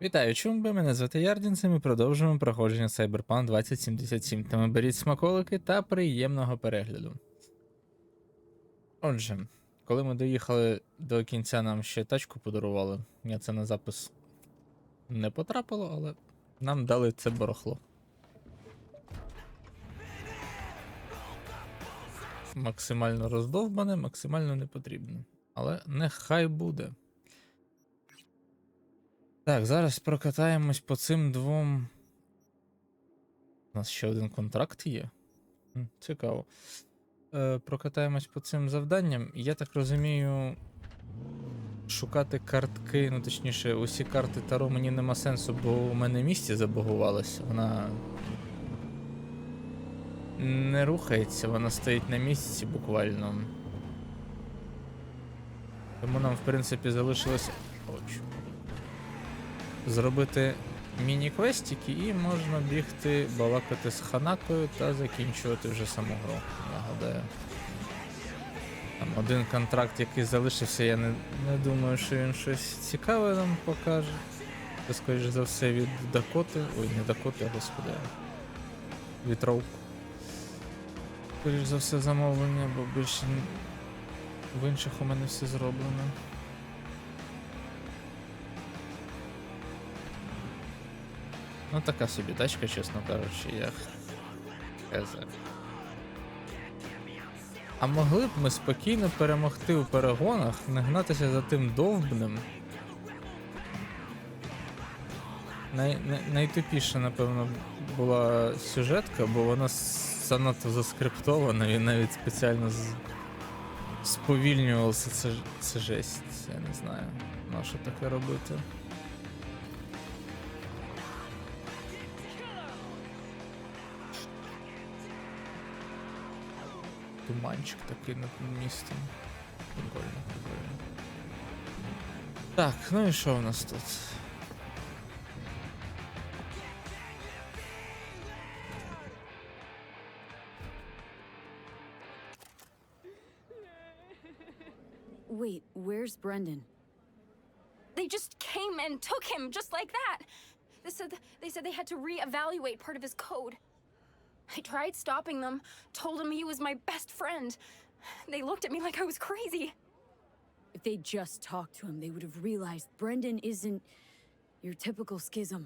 Вітаю, чумби, мене звати Ярдінс, і ми продовжуємо проходження Cyberpunk 2077. Тому беріть смаколики та приємного перегляду. Отже, коли ми доїхали до кінця, нам ще тачку подарували. Я це на запис не потрапило, але нам дали це барахло. Максимально роздовбане, максимально не потрібне. Але нехай буде. Так, зараз прокатаємось по цим двом. У нас ще один контракт є. Цікаво. Прокатаємось по цим завданням. Я так розумію, шукати картки, ну точніше, усі карти Таро мені нема сенсу, бо у мене місце забагувалося. Вона не рухається, вона стоїть на місці буквально. Тому нам, в принципі, залишилося зробити міні-квестики і можна бігти, балакати з Ханакою та закінчувати вже саму гру, нагадаю. Там один контракт, який залишився, я не думаю, що він щось цікаве нам покаже. Це, скоріш за все, від Дакоти. Ой, не Дакоти, а господи. Від Роук. Скоріш за все замовлення, бо більше в інших у мене все зроблено. Ну така собі тачка, чесно кажучи, я хз. А могли б ми спокійно перемогти у перегонах, не гнатися за тим довбним. Найтупіша, напевно, була сюжетка, бо вона занадто заскриптована, він навіть спеціально сповільнювався, це жесть, я не знаю, на що таке робити. Туманчик такий над містом. Прикольно, прикольно. Так, ну і що у нас тут? Wait, where's Brendan? They just came and took him, just like that. They said they had to reevaluate part of his code. I tried stopping them, told him he was my best friend. They looked at me like I was crazy. If they'd just talked to him, they would have realized Brendan isn't your typical schism.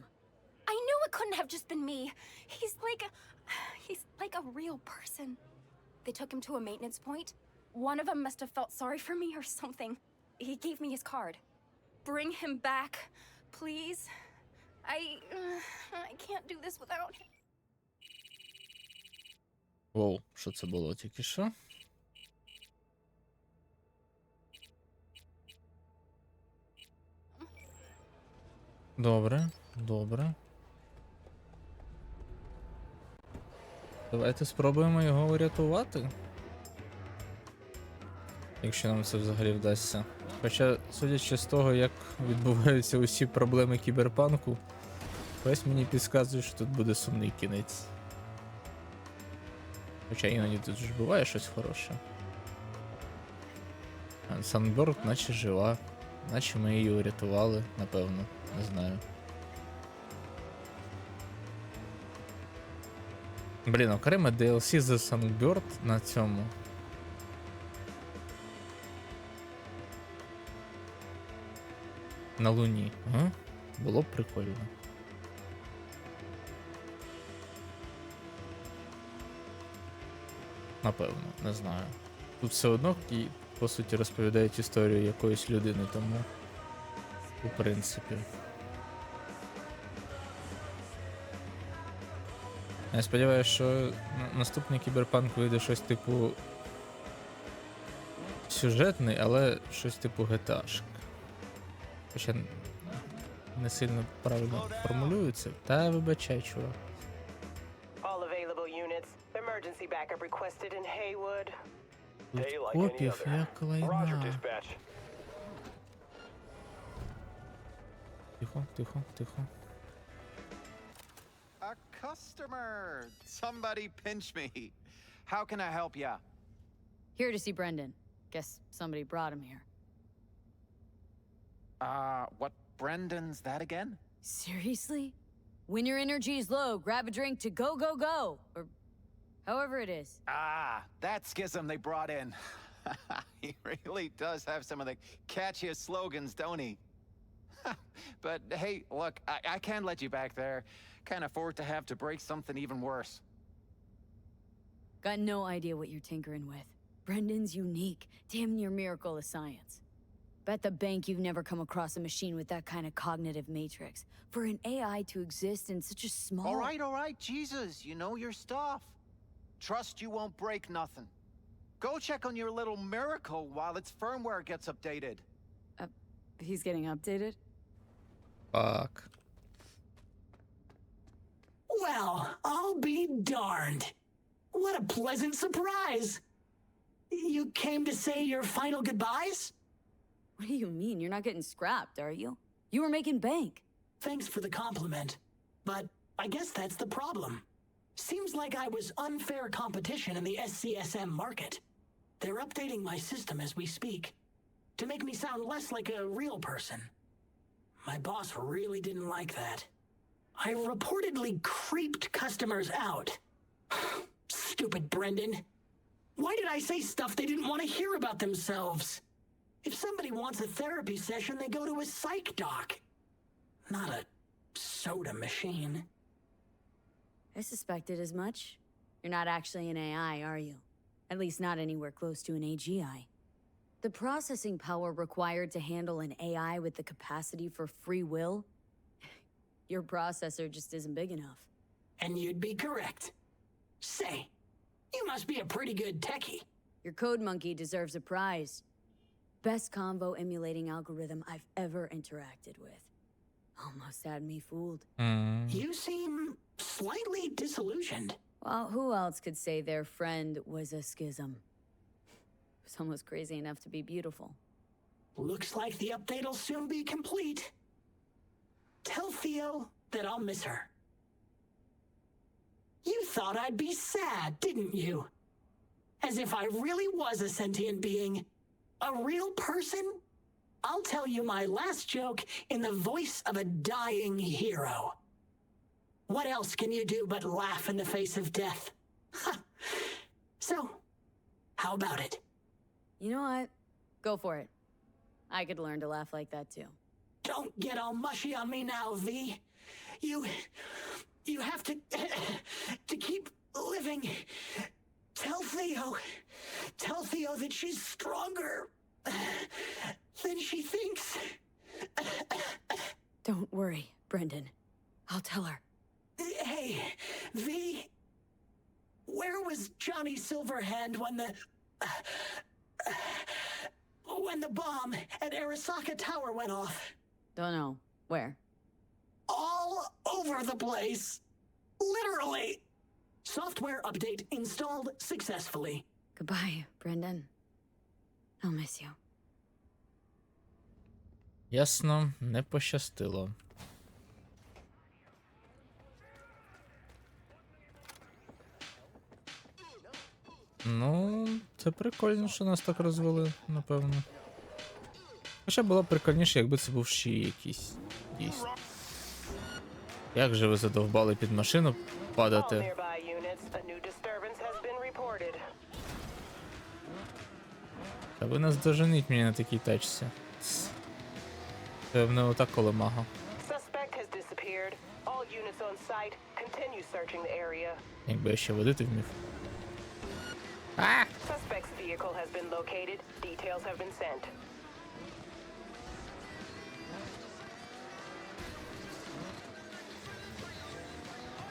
I knew it couldn't have just been me. He's like a real person. They took him to a maintenance point. One of them must have felt sorry for me or something. He gave me his card. Bring him back, please. I can't do this without him. Воу, що це було тільки що? Добре, добре. Давайте спробуємо його врятувати. Якщо нам це взагалі вдасться. Хоча, судячи з того, як відбуваються усі проблеми кіберпанку, ось мені підказує, що тут буде сумний кінець. Хоча іноді тут ж буває щось хороше. Санберт наче жива, наче ми її врятували, напевно, не знаю. Блін, окремо DLC за Sunbird на цьому. На Луні. Ага. Було б прикольно. Напевно, не знаю. Тут все одно, по суті, розповідають історію якоїсь людини, тому у принципі. Я сподіваюся, що наступний кіберпанк вийде щось типу сюжетний, але щось типу GTA-шк. Хоча не сильно правильно формулюється. Та вибачай, чувак. All available units. Emergency backup requested in Haywood. Тут копів як лайна. Тихо, тихо, тихо. A customer! Somebody pinch me. How can I help ya? Here to see Brendan. Guess somebody brought him here. What Brendan's that again? Seriously? When your energy is low, grab a drink to go, go, go. Or however it is. Ah, that schism they brought in. He really does have some of the catchiest slogans, don't he? But hey, look, I can't let you back there. Can't afford to have to break something even worse. Got no idea what you're tinkering with. Brendan's unique, damn near miracle of science. Bet the bank you've never come across a machine with that kind of cognitive matrix. For an AI to exist in such a small... All right, Jesus, you know your stuff. Trust you won't break nothing. Go check on your little miracle while its firmware gets updated. He's getting updated? Fuck. Well, I'll be darned. What a pleasant surprise. You came to say your final goodbyes? What do you mean? You're not getting scrapped, are you? You were making bank. Thanks for the compliment, but I guess that's the problem. Seems like I was unfair competition in the SCSM market. They're updating my system as we speak, to make me sound less like a real person. My boss really didn't like that. I reportedly creeped customers out. Stupid Brendan. Why did I say stuff they didn't want to hear about themselves? If somebody wants a therapy session, they go to a psych doc. Not a soda machine. I suspected as much. You're not actually an AI, are you? At least not anywhere close to an AGI. The processing power required to handle an AI with the capacity for free will, your processor just isn't big enough. And you'd be correct. Say, you must be a pretty good techie. Your code monkey deserves a prize. Best convo emulating algorithm I've ever interacted with. Almost had me fooled. You seem slightly disillusioned. Well, who else could say their friend was a schism? It was almost crazy enough to be beautiful. Looks like the update'll soon be complete. Tell Theo that I'll miss her. You thought I'd be sad, didn't you? As if I really was a sentient being. A real person? I'll tell you my last joke in the voice of a dying hero. What else can you do but laugh in the face of death? So, how about it? You know what? Go for it. I could learn to laugh like that too. Don't get all mushy on me now, V. You have to keep living. Tell Theo that she's stronger than she thinks. Don't worry, Brendan. I'll tell her. Hey, V, where was Johnny Silverhand when the bomb at Arasaka Tower went off? Don't know. Where? All over the place. Literally. Software update installed successfully. Goodbye, Brendan. I'll miss you. Ясно, не пощастило. Ну, це прикольно, що нас так розвели, напевно. Хоча було б прикольніше, якби це був ще якийсь дійсно. Як же ви задовбали під машину All падати? nearby units, a new disturbance has been reported. Та ви нас доженіть мені на такій тачці. Певно, отак колемага. Suspect has disappeared. All units on site, continue searching the area. Якби я ще водити вмів. Suspect's vehicle has been located. Details have been sent.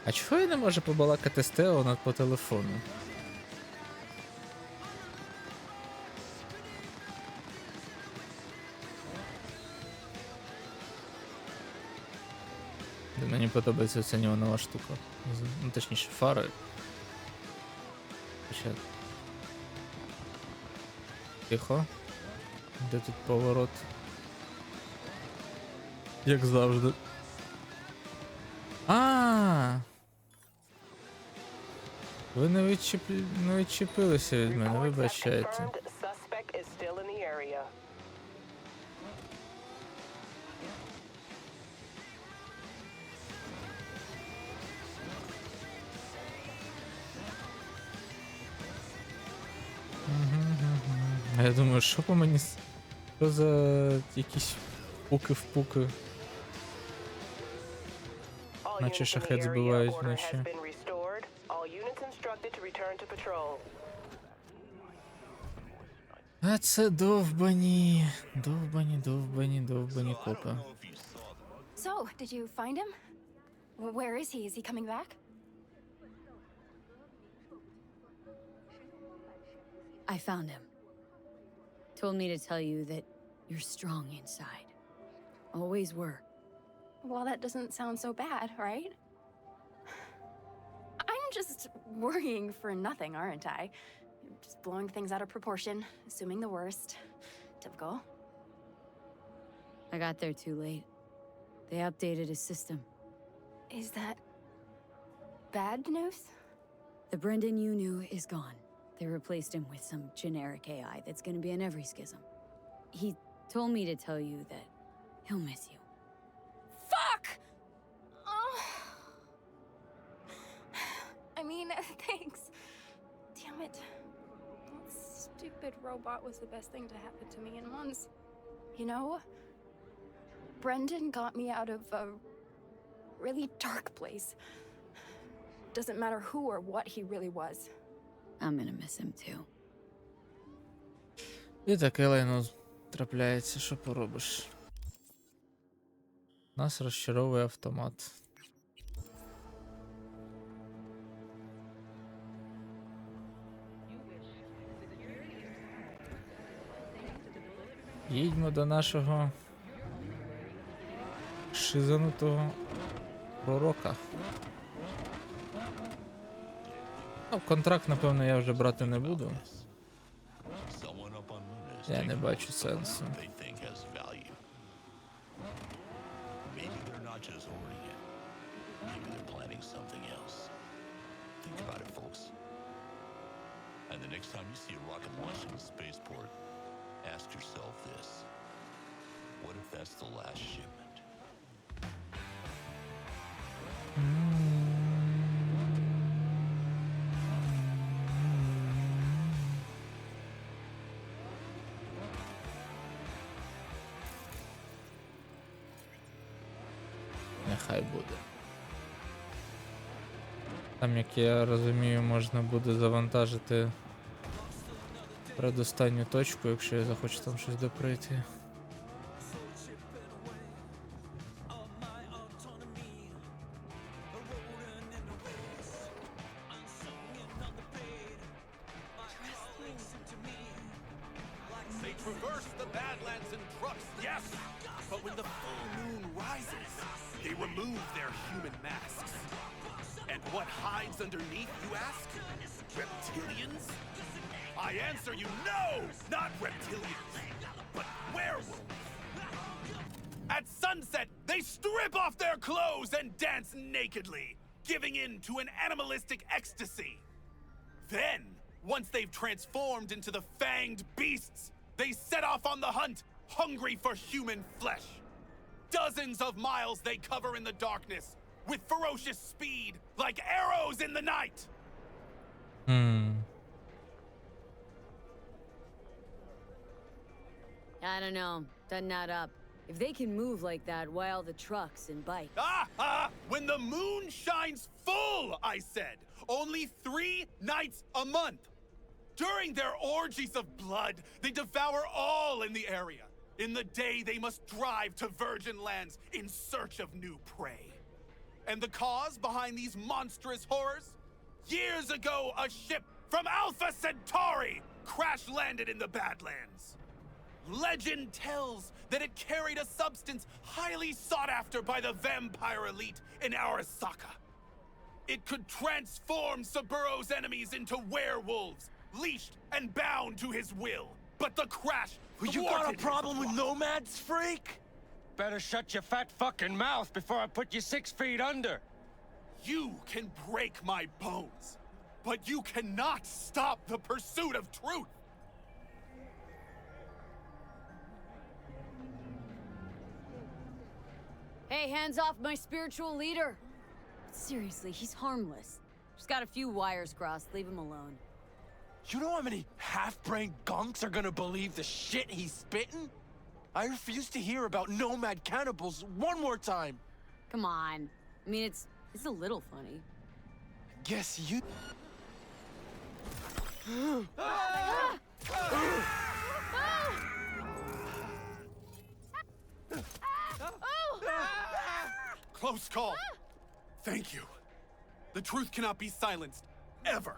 А чого я не можу побалакати з Тео по телефону? Мені подобається ця неонова штука. Ну, точніше, фари. Ще... Тихо. Де тут поворот? Як завжди. Ви не відчепилися від мене, вибачайте. Confirmed, suspect is still in the area. я думаю, що по мені... Що за якісь пуки-впуки? All Наче units in the шахет area, збивають order вночі. has been restored. All units instructed to return to patrol. А це довбані копи. So, did you find him? Where is he? Is he coming back? I found him. Told me to tell you that you're strong inside. Always were. Well, that doesn't sound so bad, right? I'm just worrying for nothing, aren't I? Just blowing things out of proportion, assuming the worst. Typical. I got there too late. They updated his system. Is that bad news? The Brendan you knew is gone. They replaced him with some generic AI that's gonna be in every schism. He told me to tell you that he'll miss you. Fuck! Oh. I mean, thanks. Damn it. That stupid robot was the best thing to happen to me in months. You know, Brendan got me out of a really dark place. Doesn't matter who or what he really was. I'm gonna miss him too. І таке лайно трапляється, що поробиш. Нас розчаровує автомат. Їдьмо до нашого шизанутого пророка. Ну, контракт, напевно, я вже брати не буду. Я не бачу сенсу. And the next time you see a rocket launching a spaceport, ask yourself this. What if that's the last shipment? Нехай буде. Там, як я розумію, можна буде завантажити передостанню точку, якщо я захочу там щось доприйти. They traverse the Badlands in trucks, yes! But when the full moon rises, they remove their human masks. And what hides underneath, you ask? Reptilians? I answer you, no! Not reptilians, but werewolves! At sunset, they strip off their clothes and dance nakedly, giving in to an animalistic ecstasy. Then, once they've transformed into the fanged beasts, they set off on the hunt, hungry for human flesh. Dozens of miles they cover in the darkness, with ferocious speed, like arrows in the night. I don't know. Doesn't add up. If they can move like that while the trucks and bikes. When the moon shines full, I said. Only 3 nights a month. During their orgies of blood, they devour all in the area. In the day, they must drive to virgin lands in search of new prey. And the cause behind these monstrous horrors? Years ago, a ship from Alpha Centauri crash-landed in the Badlands. Legend tells that it carried a substance highly sought after by the vampire elite in Arasaka. It could transform Saburo's enemies into werewolves, leashed and bound to his will. But the crash You got a problem with nomads, freak? Better shut your fat fucking mouth before I put you 6 feet under. You can break my bones, but you cannot stop the pursuit of truth. Hey, hands off my spiritual leader! Seriously, he's harmless. Just got a few wires crossed, leave him alone. You know how many half-brained gunks are gonna believe the shit he's spitting? I refuse to hear about nomad cannibals one more time. Come on. I mean, it's a little funny. Guess you... Close call. Thank you. The truth cannot be silenced, ever.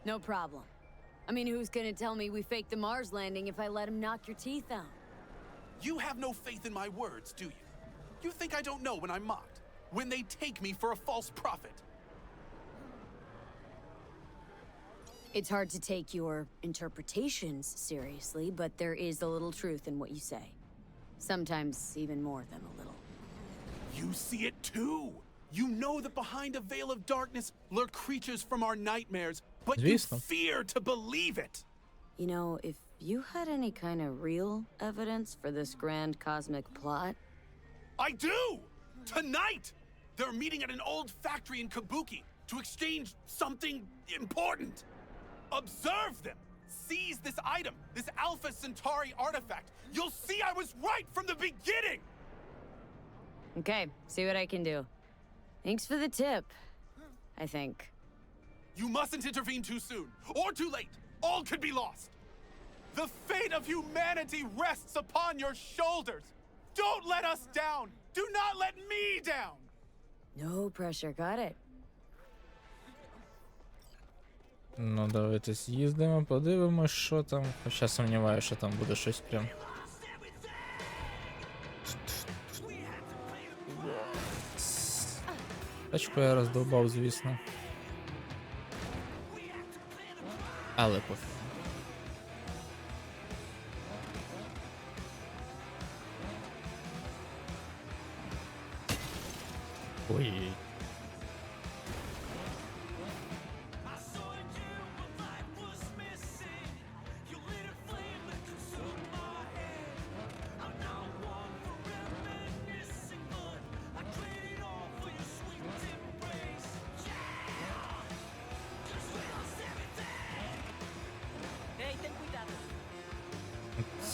No problem. I mean, who's gonna tell me we faked the Mars landing if I let him knock your teeth out? You have no faith in my words, do you? You think I don't know when I'm mocked? When they take me for a false prophet? It's hard to take your interpretations seriously, but there is a little truth in what you say. Sometimes even more than a little. You see it too! You know that behind a veil of darkness lurk creatures from our nightmares, but you Звісно. fear to believe it! You know, if you had any kind of real evidence for this grand cosmic plot, I do! Tonight! They're meeting at an old factory in Kabuki to exchange something important. Observe them! Seize this item, this Alpha Centauri artifact. You'll see I was right from the beginning! okay, see what I can do. Thanks for the tip, I think. You mustn't intervene too soon, or too late. All could be lost. The fate of humanity rests upon your shoulders. Don't let us down. Do not let me down. No pressure, got it. Ну, давайте з'їздимо, подивимось, що там. Хоча сумніваюся, що там буде щось прям. Тачку я роздовбав, звісно. Але пофіг. Ой.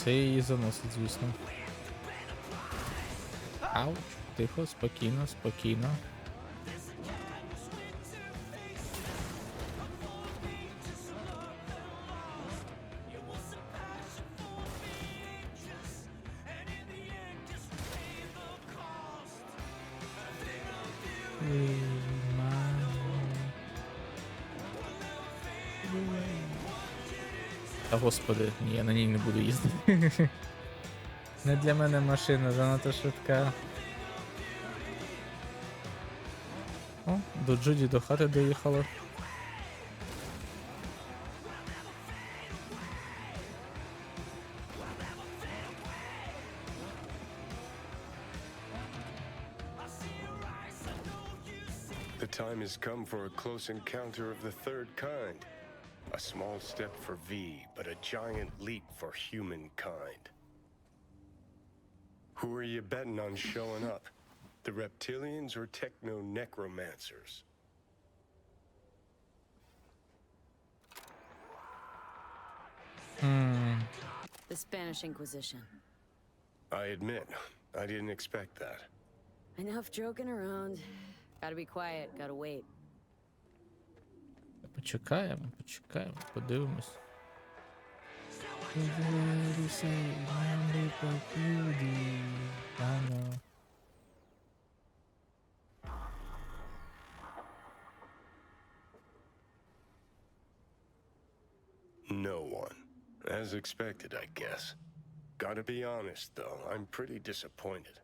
Це її заносить, звісно. Ауч, тихо, спокійно, спокійно. Та господи, ні, я на ній не буду їздити. Не для мене машина, занадто швидка. О, до Джуді до хати доїхала. The time has come for a close encounter of the third kind. A small step for V, but a giant leap for humankind. Who are you betting on showing up? The reptilians or techno-necromancers? The Spanish Inquisition. I admit, I didn't expect that. Enough joking around. Gotta be quiet, gotta wait. Почекаємо, почекаємо, подивимось. No one. As expected, I guess. Gotta be honest, though, I'm pretty disappointed.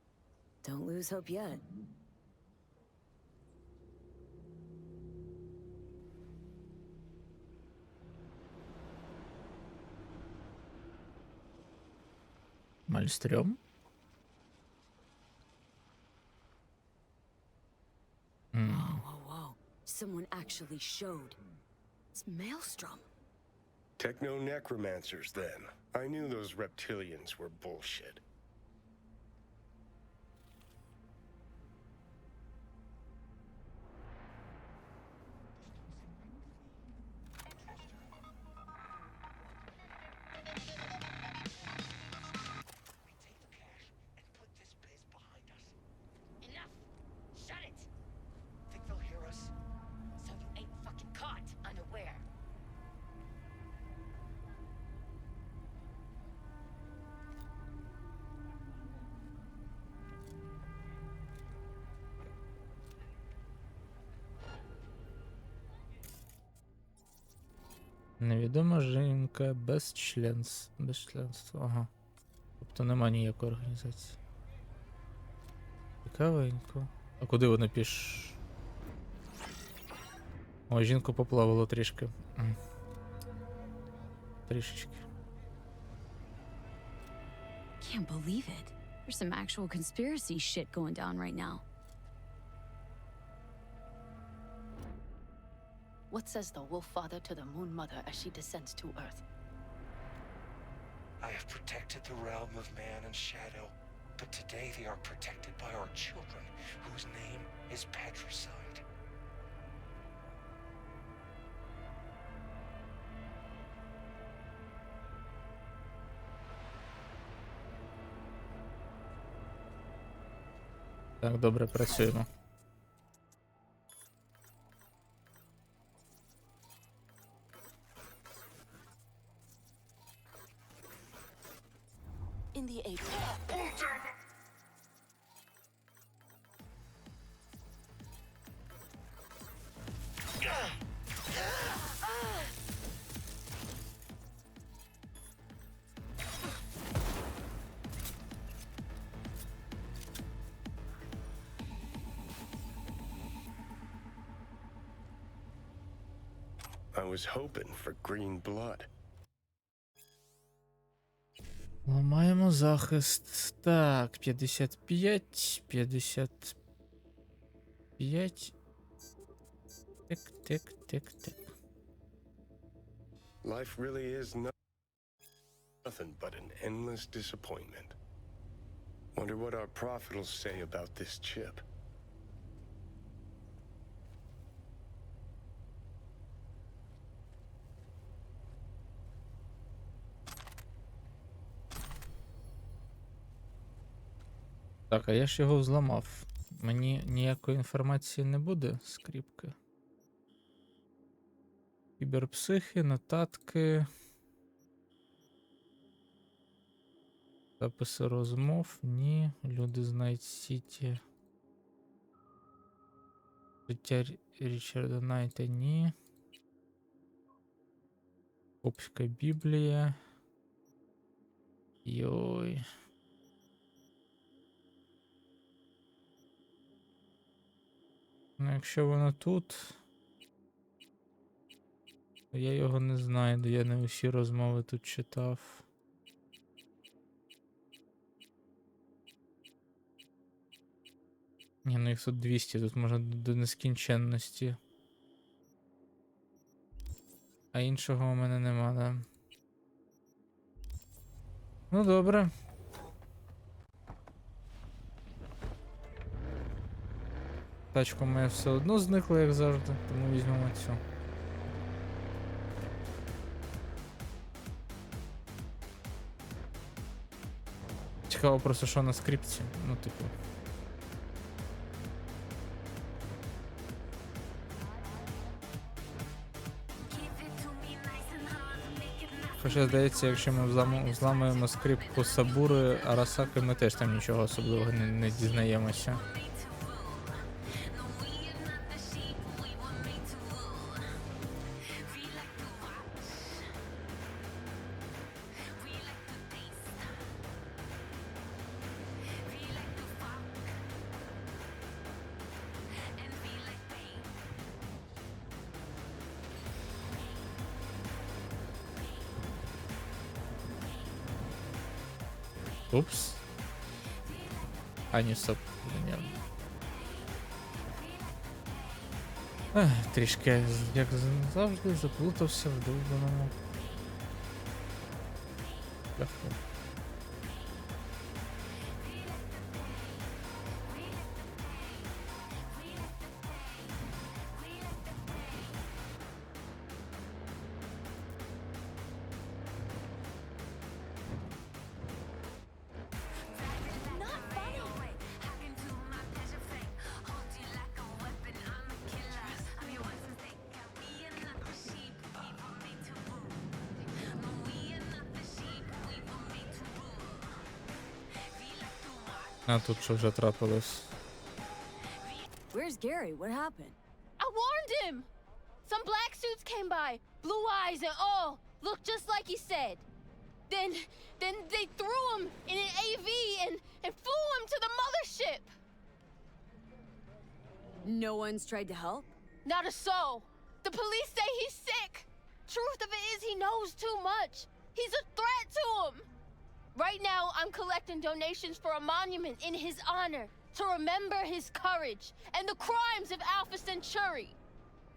Don't lose hope yet. Мальстрём? Whoa. Someone actually showed. It's Maelstrom. Techno-necromancers, then. I knew those reptilians were bullshit. Невідома жінка без членства. Ага. Тобто нема ніякої організації. Цікавенько. А куди вони піш? О, жінку поплавало трішки. Трішечки. Can't believe it. There's some actual conspiracy shit going down right now. What says the Wolf Father to the Moon Mother as she descends to Earth? I have protected the realm of man and shadow, but today they are protected by our children, whose name is patricide. Так, добре, працюємо. In the age. I was hoping for green blood. Ламаємо захист. Так, 55, 55. Тик. Life really is nothing but an endless disappointment. Wonder what our prophet will say about this chip. Так, а я ж його взламав. Мені ніякої інформації не буде, скріпки. Кіберпсихи, нотатки. Записи розмов, ні. Люди з Найт Сіті. Життя Річарда Найта, ні. Копська Біблія. Йой. Ну, якщо воно тут, то я його не знайду, я не усі розмови тут читав. Ні, ну їх тут 200, тут можна до нескінченності. А іншого у мене нема, да. Ну добре. Тачка моя все одно зникла, як завжди, тому візьмемо цю. Цікаво просто, що на скрипті. Ну, типу. Хоча, здається, якщо ми взламуємо скрипку Сабури Арасаки, ми теж там нічого особливого не дізнаємося. Упс. А, ні, стоп. Трішки, як завжди, заплутався в довбаному шляху. А тут що вже трапилось? Where's Gary? What happened? I warned him! Some black suits came by. Blue eyes and all. Looked just like he said. Then they threw him in an AV and flew him to the mothership. No one's tried to help? Not a soul. The police say he's sick. Truth of it is he knows too much. He's a threat to him. Right now, I'm collecting donations for a monument in his honor to remember his courage and the crimes of Alpha Centauri.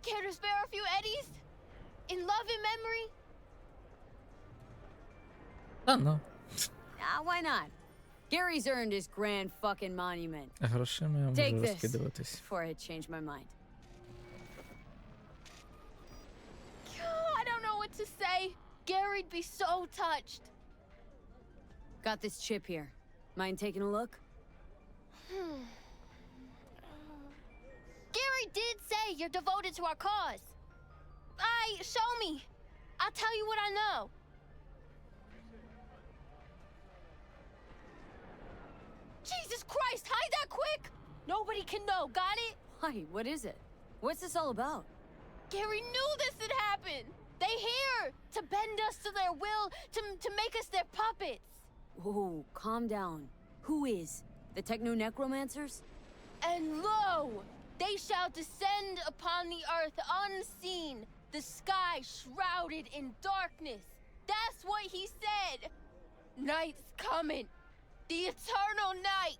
Care to spare a few eddies? In love and memory? Ну. Why not? Gary's earned his grand fucking monument. Грошима я Take можу this розкидуватись. before I change my mind. I don't know what to say. Gary'd be so touched. Got this chip here. Mind taking a look? Gary did say you're devoted to our cause. Show me. I'll tell you what I know. Jesus Christ, hide that quick! Nobody can know, got it? Why? What is it? What's this all about? Gary knew this would happen. They here to bend us to their will, to make us their puppets. Whoa, calm down. Who is? The techno-necromancers? And lo, they shall descend upon the earth unseen, the sky shrouded in darkness. That's what he said. Night's coming. The eternal night.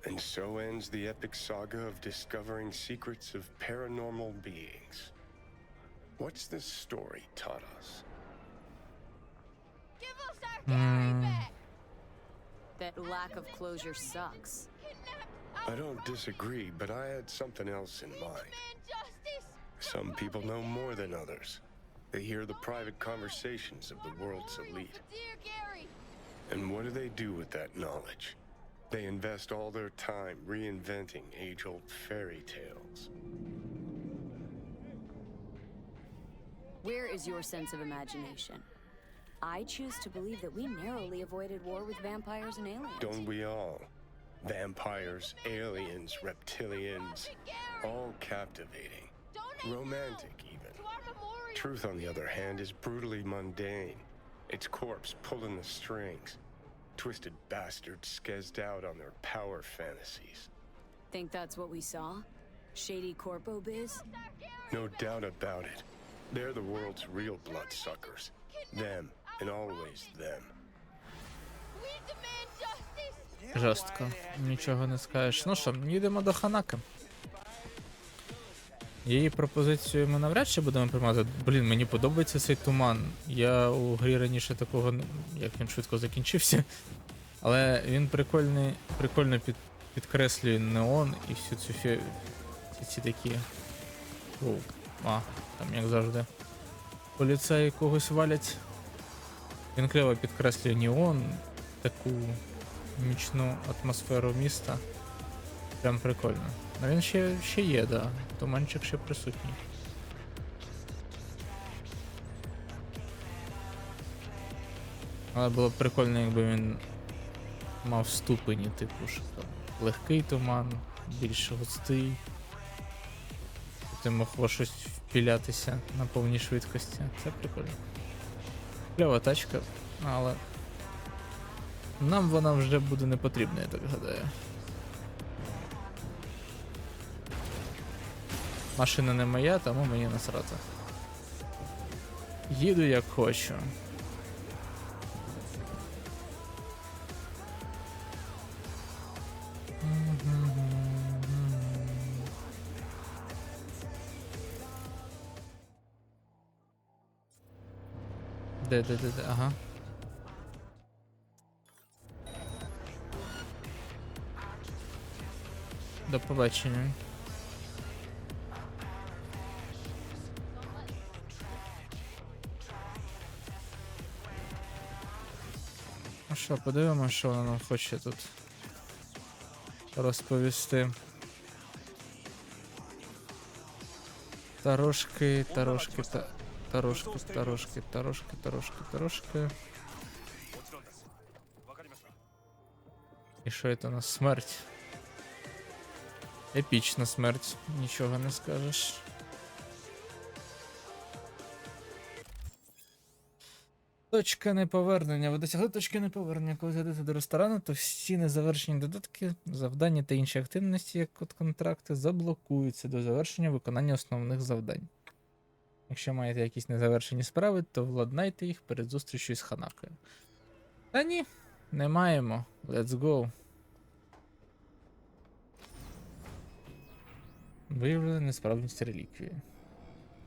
And so ends the epic saga of discovering secrets of paranormal beings. What's this story taught us? Give us our Gary back. That lack of closure sucks. I don't disagree, but I had something else in mind. Some people know more than others. They hear the private conversations of the world's elite. Dear Gary. And what do they do with that knowledge? They invest all their time reinventing age-old fairy tales. Where is your sense of imagination? I choose to believe that we narrowly avoided war with vampires and aliens. Don't we all? Vampires, aliens, reptilians, all captivating. Romantic, even. Truth, on the other hand, is brutally mundane. Its corpse pulling the strings. Twisted bastards skezzed out on their power fantasies. Think that's what we saw? Shady corpo biz? No doubt about it. They're the world's real bloodsuckers. Them, and always them. We demand justice. Жорстко. Нічого не скажеш. Ну що, їдемо до Ханаки. Її пропозицію ми навряд чи будемо приймати. Блін, мені подобається цей туман. Я у грі раніше такого, як він швидко закінчився. Але він прикольно підкреслює неон і всю цю ці такі. Оу. Там як завжди. Поліцаї когось валять. Він криво підкреслює неон, таку нічну атмосферу міста. Прям прикольно. А він ще є, да. Туманчик ще присутній. Але було б прикольно, якби він мав ступені, типу, що там легкий туман, більш густий. Ти мог во щось впілятися на повній швидкості. Це прикольно. Кльова тачка, але нам вона вже буде не потрібна, я так гадаю. Машина не моя, тому мені насрати. Їду як хочу. Де, ага. До побачення. Ну що, подивимося, що вона нам хоче тут розповісти. Тарошки. І що це у нас? Смерть. Епічна смерть, нічого не скажеш. Точка неповернення. Ви досягли точки неповернення. Коли зайдете до ресторану, то всі незавершені додатки, завдання та інші активності, як от контракти, заблокуються до завершення виконання основних завдань. Якщо маєте якісь незавершені справи, то владнайте їх перед зустрічю з Ханакою. Та ні, не маємо. Let's go. Виявили несправність реліквії.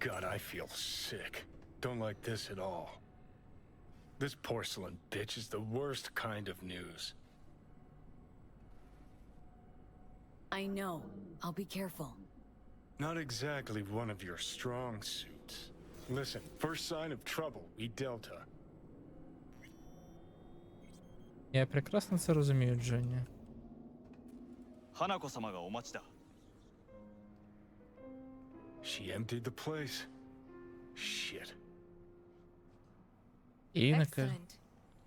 God, I feel sick. Don't like this at all. This porcelain bitch is the worst kind of news. I know. I'll be careful. Not exactly one of your strong suits. Listen, first sign of trouble, we Delta. Я прекрасно це розумію, Джонні. 花子様がお待ちだ。 She emptied the place. Shit. Іника. Excellent.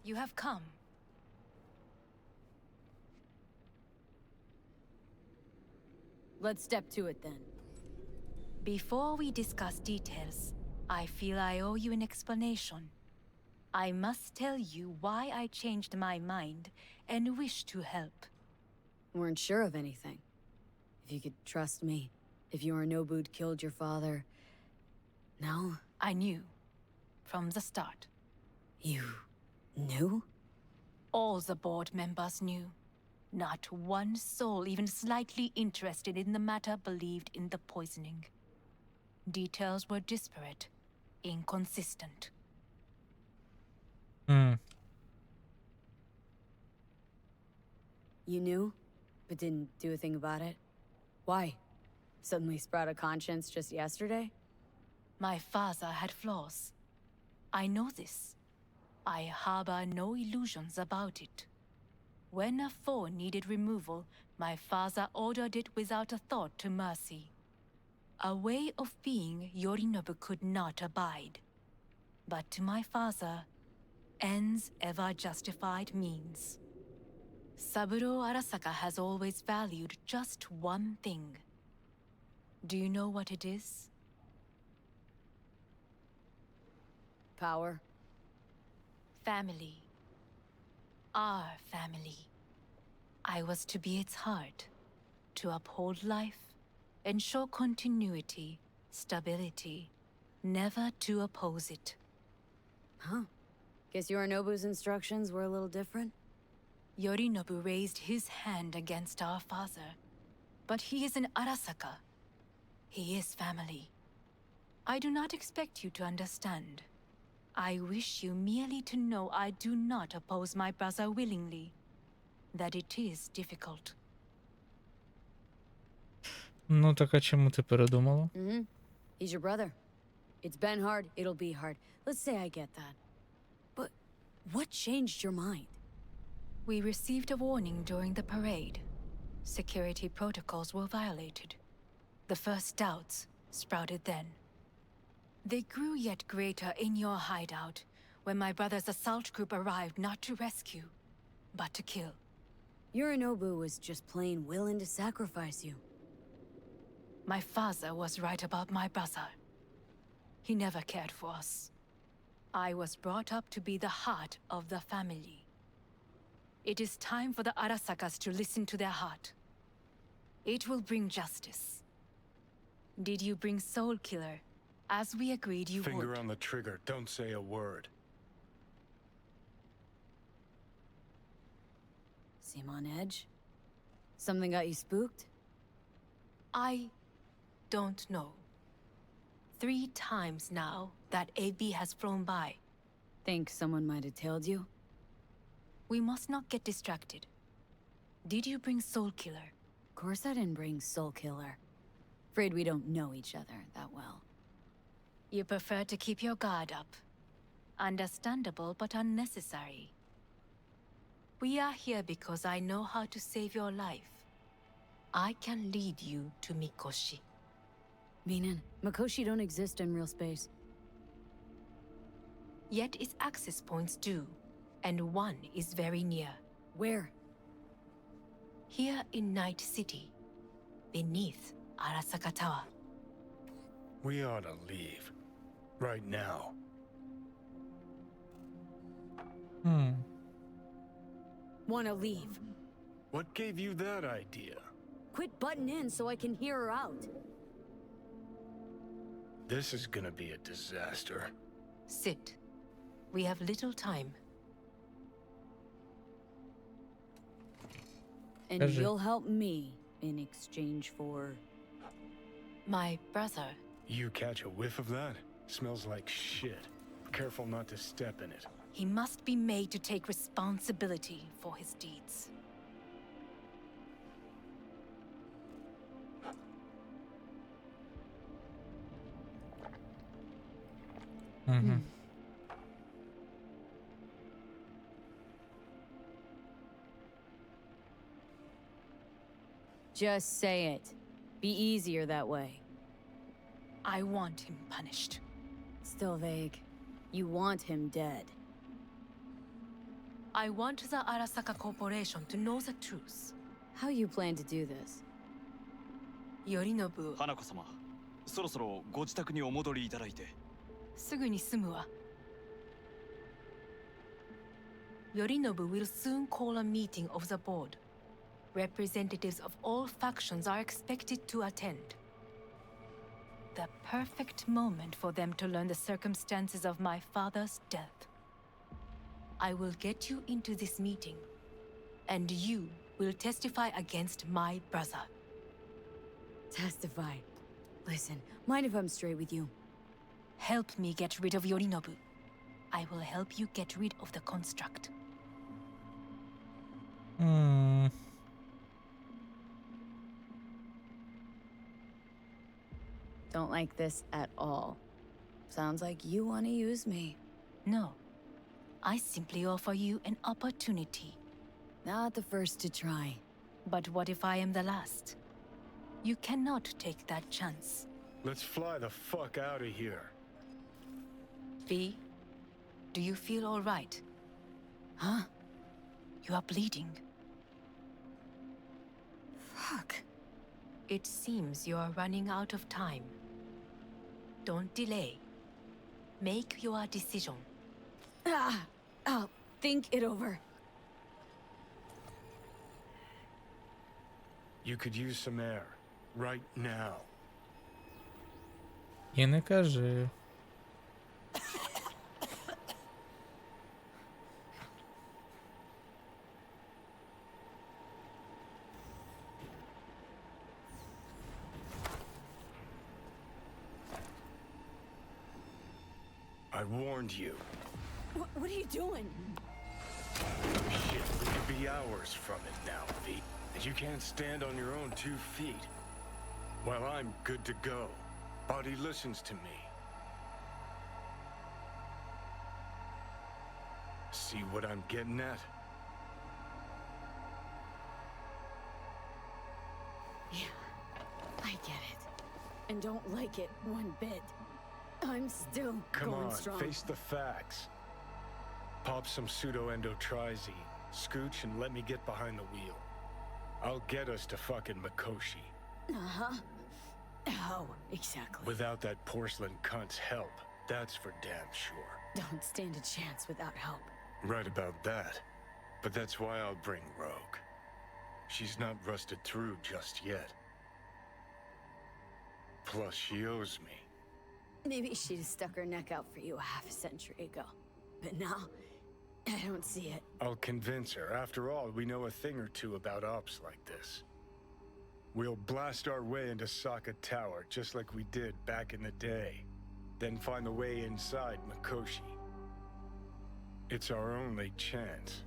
You have come. Let's step to it then. Before we discuss details, I feel I owe you an explanation. I must tell you why I changed my mind and wish to help. Weren't sure of anything. If you could trust me, if Yorinobu'd killed your father... Now? I knew. From the start. You... knew? All the board members knew. Not one soul even slightly interested in the matter believed in the poisoning. Details were disparate, inconsistent. You knew, but didn't do a thing about it? Why? Suddenly sprout a conscience just yesterday? My father had flaws. I know this. I harbor no illusions about it. When a foe needed removal, my father ordered it without a thought to mercy. A way of being Yorinobu could not abide. But to my father, ends ever justified means. Saburo Arasaka has always valued just one thing. Do you know what it is? Power? Family. Our family. I was to be its heart, to uphold life, ensure continuity, stability, never to oppose it. Huh. Guess Yorinobu's instructions were a little different? Yorinobu raised his hand against our father, but he is an Arasaka. He is family. I do not expect you to understand. I wish you merely to know I do not oppose my brother willingly. That it is difficult. Ну так а чому ти передумала? He's your brother. It's been hard, it'll be hard. Let's say I get that. But what changed your mind? We received a warning during the parade. Security protocols were violated. The first doubts sprouted then. They grew yet greater in your hideout, when my brother's assault group arrived not to rescue, but to kill. Yorinobu was just plain willing to sacrifice you. My father was right about my brother. He never cared for us. I was brought up to be the heart of the family. It is time for the Arasakas to listen to their heart. It will bring justice. Did you bring Soul Killer, as we agreed you would? Finger on the trigger, don't say a word. Seem on edge? Something got you spooked? I don't know. 3 times now that AB has flown by. Think someone might have tailed you? We must not get distracted. Did you bring Soul Killer? Of course I didn't bring Soul Killer. Afraid we don't know each other that well. You prefer to keep your guard up. Understandable but unnecessary. We are here because I know how to save your life. I can lead you to Mikoshi. Meaning, Mikoshi don't exist in real space. Yet its access points do, and one is very near. Where? Here in Night City, beneath Arasaka Tower. We ought to leave. Right now. Wanna leave. What gave you that idea? Quit butting in so I can hear her out. This is gonna be a disaster. Sit. We have little time. And Скажи. you'll help me in exchange for... My brother. You catch a whiff of that? Smells like shit. Careful not to step in it. He must be made to take responsibility for his deeds. Just say it. Be easier that way. I want him punished. Still vague. You want him dead. I want the Arasaka Corporation to know the truth. How you plan to do this? Yorinobu, 花子様、そろそろご自宅にお戻りいただいて。すぐに済むわ。Yorinobu will soon call a meeting of the board. Representatives of all factions are expected to attend. The perfect moment for them to learn the circumstances of my father's death. I will get you into this meeting, and you will testify against my brother. Testify. Listen, mind if I'm straight with you? Help me get rid of Yorinobu. I will help you get rid of the construct. Don't like this at all. Sounds like you want to use me. No. I simply offer you an opportunity. Not the first to try. But what if I am the last? You cannot take that chance. Let's fly the fuck out of here. V, do you feel all right? Huh? You are bleeding. Fuck. It seems you are running out of time. Don't delay. Make your decision. I'll think it over. You could use some air. Right now. І не кажи. I warned you. What are you doing? Shit, we could be hours from it now, V. And you can't stand on your own 2 feet. Well, I'm good to go. Body listens to me. See what I'm getting at? Yeah, I get it. And don't like it one bit. I'm still Come going on, strong. face the facts. Pop some pseudo-endotrizine, scooch, and let me get behind the wheel. I'll get us to fucking Mikoshi. Uh-huh. How, exactly? Without that porcelain cunt's help, that's for damn sure. Don't stand a chance without help. Right about that. But that's why I'll bring Rogue. She's not rusted through just yet. Plus, she owes me. Maybe she'd have stuck her neck out for you half a century ago. But now, I don't see it. I'll convince her. After all, we know a thing or two about ops like this. We'll blast our way into Sokka Tower, just like we did back in the day. Then find the way inside Mikoshi. It's our only chance.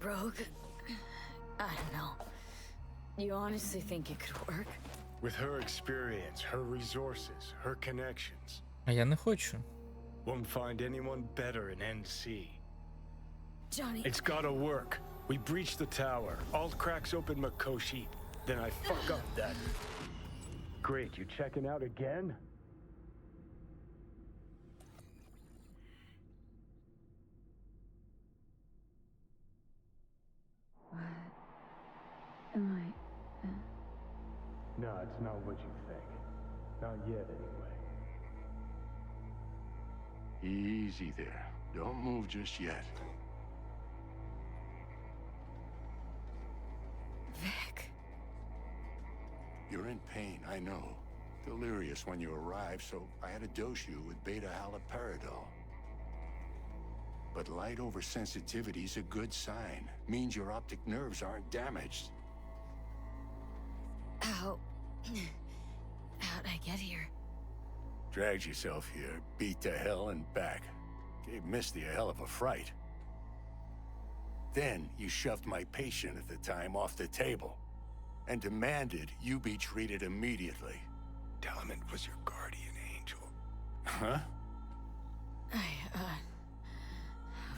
Rogue? I don't know. You honestly think it could work? With her experience, her resources, her connections. А я не хочу. Won't find anyone better in NC. Johnny... It's gotta work. We breach the tower. Alt cracks open Mikoshi. Then I fuck up that. Great, you checking out again? What am I... No, it's not what you think. Not yet, anyway. Easy there. Don't move just yet. Vic. You're in pain, I know. Delirious when you arrived, so I had to dose you with beta-haloperidol. But light oversensitivity's a good sign. Means your optic nerves aren't damaged. How... how'd I get here? Dragged yourself here, beat to hell and back. Gave Misty a hell of a fright. Then you shoved my patient at the time off the table and demanded you be treated immediately. Tell him it was your guardian angel. Huh? I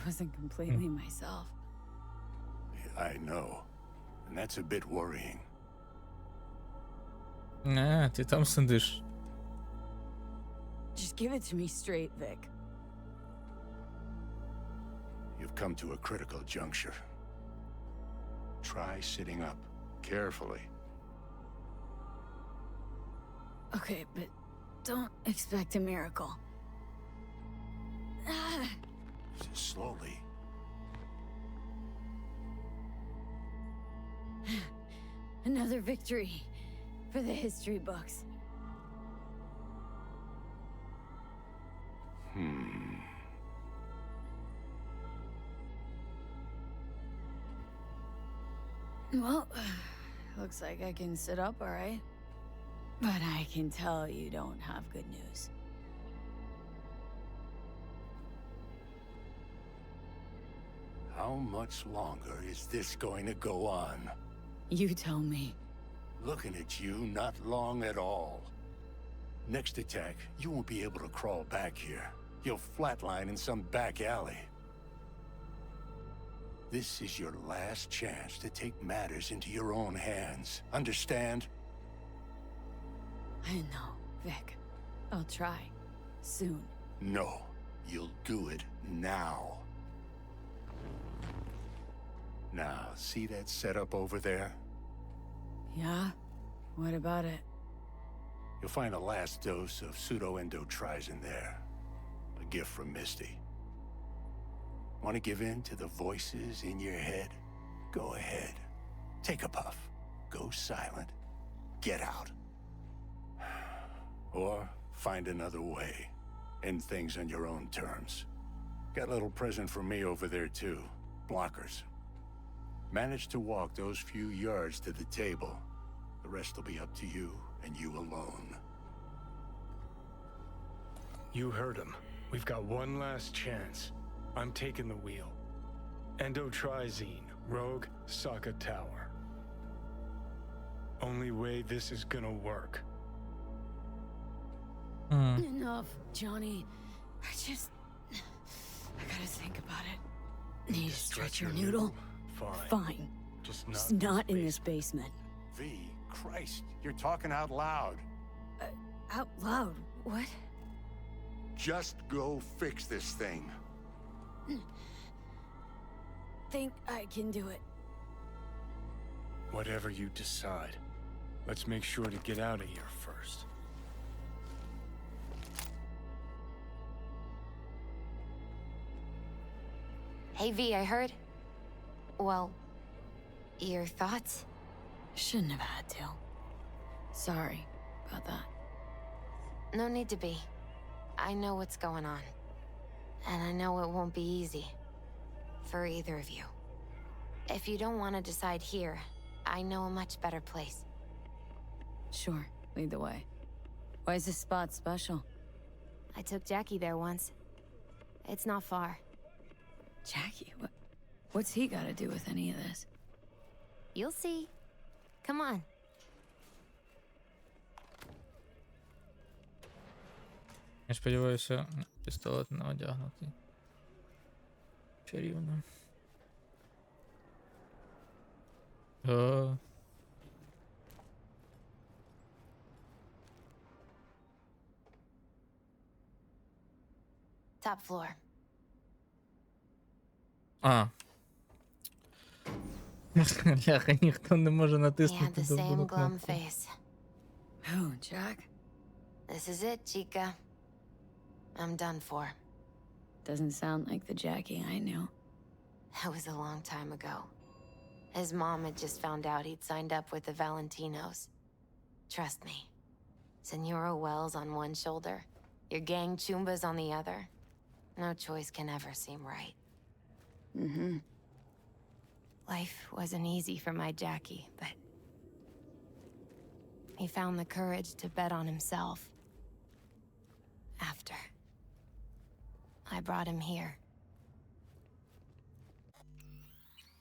wasn't completely myself. I know. And that's a bit worrying. Ти там сидиш. Just give it to me straight, Vic. You've come to a critical juncture. Try sitting up, carefully. Okay, but don't expect a miracle. Slowly. Another victory for the history books. Well, looks like I can sit up, all right? But I can tell you don't have good news. How much longer is this going to go on? You tell me. Looking at you, not long at all. Next attack, you won't be able to crawl back here. You'll flatline in some back alley. This is your last chance to take matters into your own hands. Understand? I know, Vic. I'll try. Soon. No, you'll do it now. Now, see that setup over there? Yeah? What about it? You'll find a last dose of pseudo-endotrizin there. A gift from Misty. Want to give in to the voices in your head? Go ahead. Take a puff. Go silent. Get out. Or find another way. End things on your own terms. Got a little present for me over there too. Blockers. Manage to walk those few yards to the table. The rest will be up to you and you alone. You heard him. We've got one last chance. I'm taking the wheel. Endotrizine, Rogue, Sokka Tower. Only way this is gonna work. Enough, Johnny. I gotta think about it. Need a stretcher noodle? Fine. Just not in this basement. V, Christ, you're talking out loud. Out loud? What? Just go fix this thing. Think I can do it. Whatever you decide. Let's make sure to get out of here first. Hey V, I heard... Well... your thoughts? Shouldn't have had to. Sorry about that. No need to be. I know what's going on. And I know it won't be easy. For either of you. If you don't want to decide here, I know a much better place. Sure, lead the way. Why is this spot special? I took Jackie there once. It's not far. Jackie? What's he got to do with any of this? You'll see. Come on. Я сподіваюся, пістолет не одягнутий. Чарівно. Top floor. Ляха, ніхто не може He had натиснути the довгу same glum кнопку. face. Who, Jack? This is it, Chica. I'm done for. Doesn't sound like the Jackie I knew. That was a long time ago. His mom had just found out he'd signed up with the Valentinos. Trust me. Senora Wells on one shoulder, your gang Chumbas on the other. No choice can ever seem right. Mm-hmm. Life wasn't easy for my Jackie, but he found the courage to bet on himself. After I brought him here.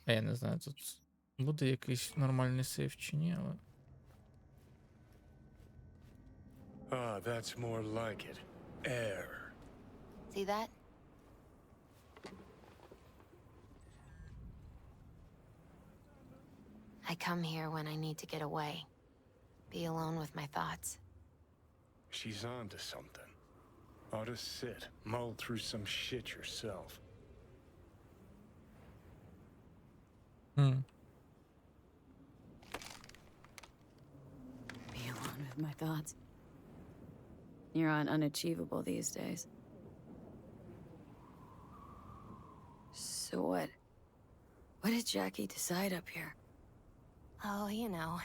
Я не знаю, тут буде якийсь нормальний сейф чи ні, але... Ah, that's more like it. Air. See that? I come here when I need to get away. Be alone with my thoughts. She's onto something. Ought to sit, mull through some shit yourself. Be alone with my thoughts. You're on unachievable these days. So what? What did Jackie decide up here? Oh, you know.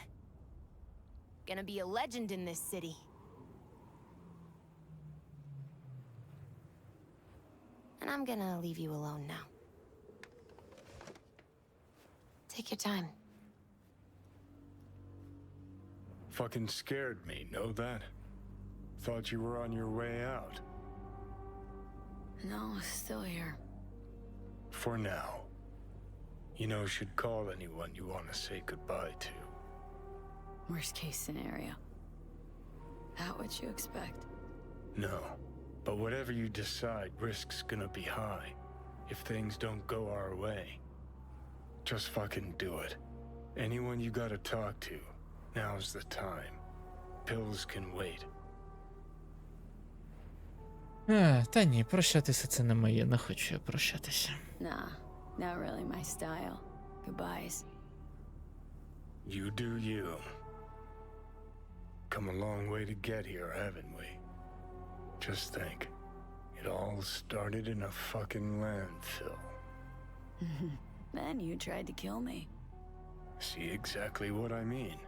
Gonna be a legend in this city. And I'm gonna leave you alone now. Take your time. Fucking scared me, know that? Thought you were on your way out. No, still here. For now. You know, should call anyone you want to say goodbye to. Worst case scenario. That what you expect? No. But whatever you decide, risk's gonna be high. If things don't go our way. Just fucking do it. Anyone you gotta talk to, now's the time. Pills can wait. Та ні, прощатися це не моє, не хочу я прощатися. Nah, not really my style. Goodbyes. You do you. Come a long way to get here, haven't we? Just think. It all started in a fucking landfill. Then you tried to kill me. See exactly what I mean.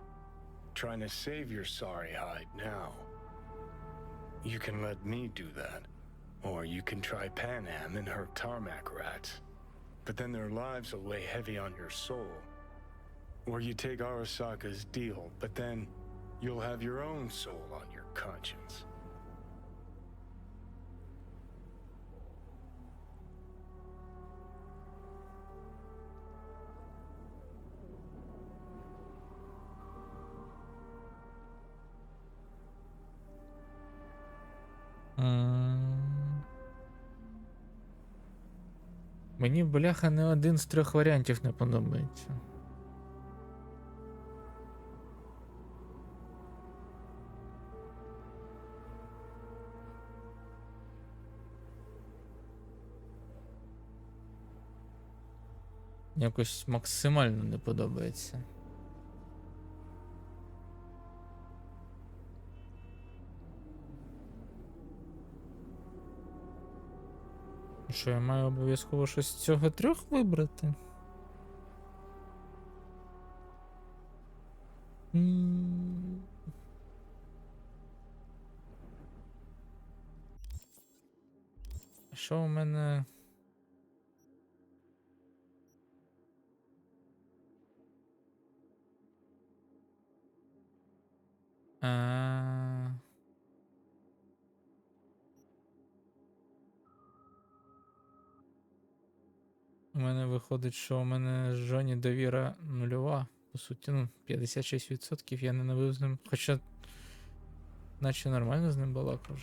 Trying to save your sorry hide now. You can let me do that. Or you can try Panam and her tarmac rats. But then their lives will weigh heavy on your soul. Or you take Arasaka's deal, but then you'll have your own soul on your conscience. Мені, бляха, не один з 3 варіантів не подобається. Якось максимально не подобається. Що я маю обов'язково щось з цього 3 вибрати? Що у мене? У мене виходить, що у мене з Жоні довіра нульова. По суті, 56% я ненавидів з ним. Хоча, наче нормально з ним балакав.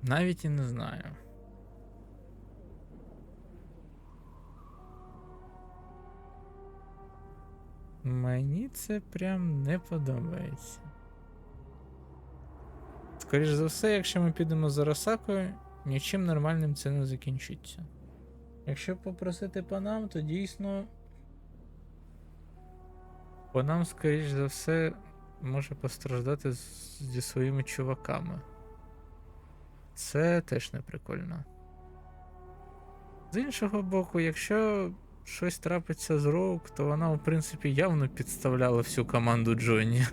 Навіть і не знаю. Мені це прям не подобається. Скоріше за все, якщо ми підемо за Росакою, нічим нормальним це не закінчиться. Якщо попросити по нам, то дійсно По нам, скоріш за все, може постраждати зі своїми чуваками. Це теж не прикольно. З іншого боку, якщо щось трапиться з Роук, то вона, в принципі, явно підставляла всю команду Джонні.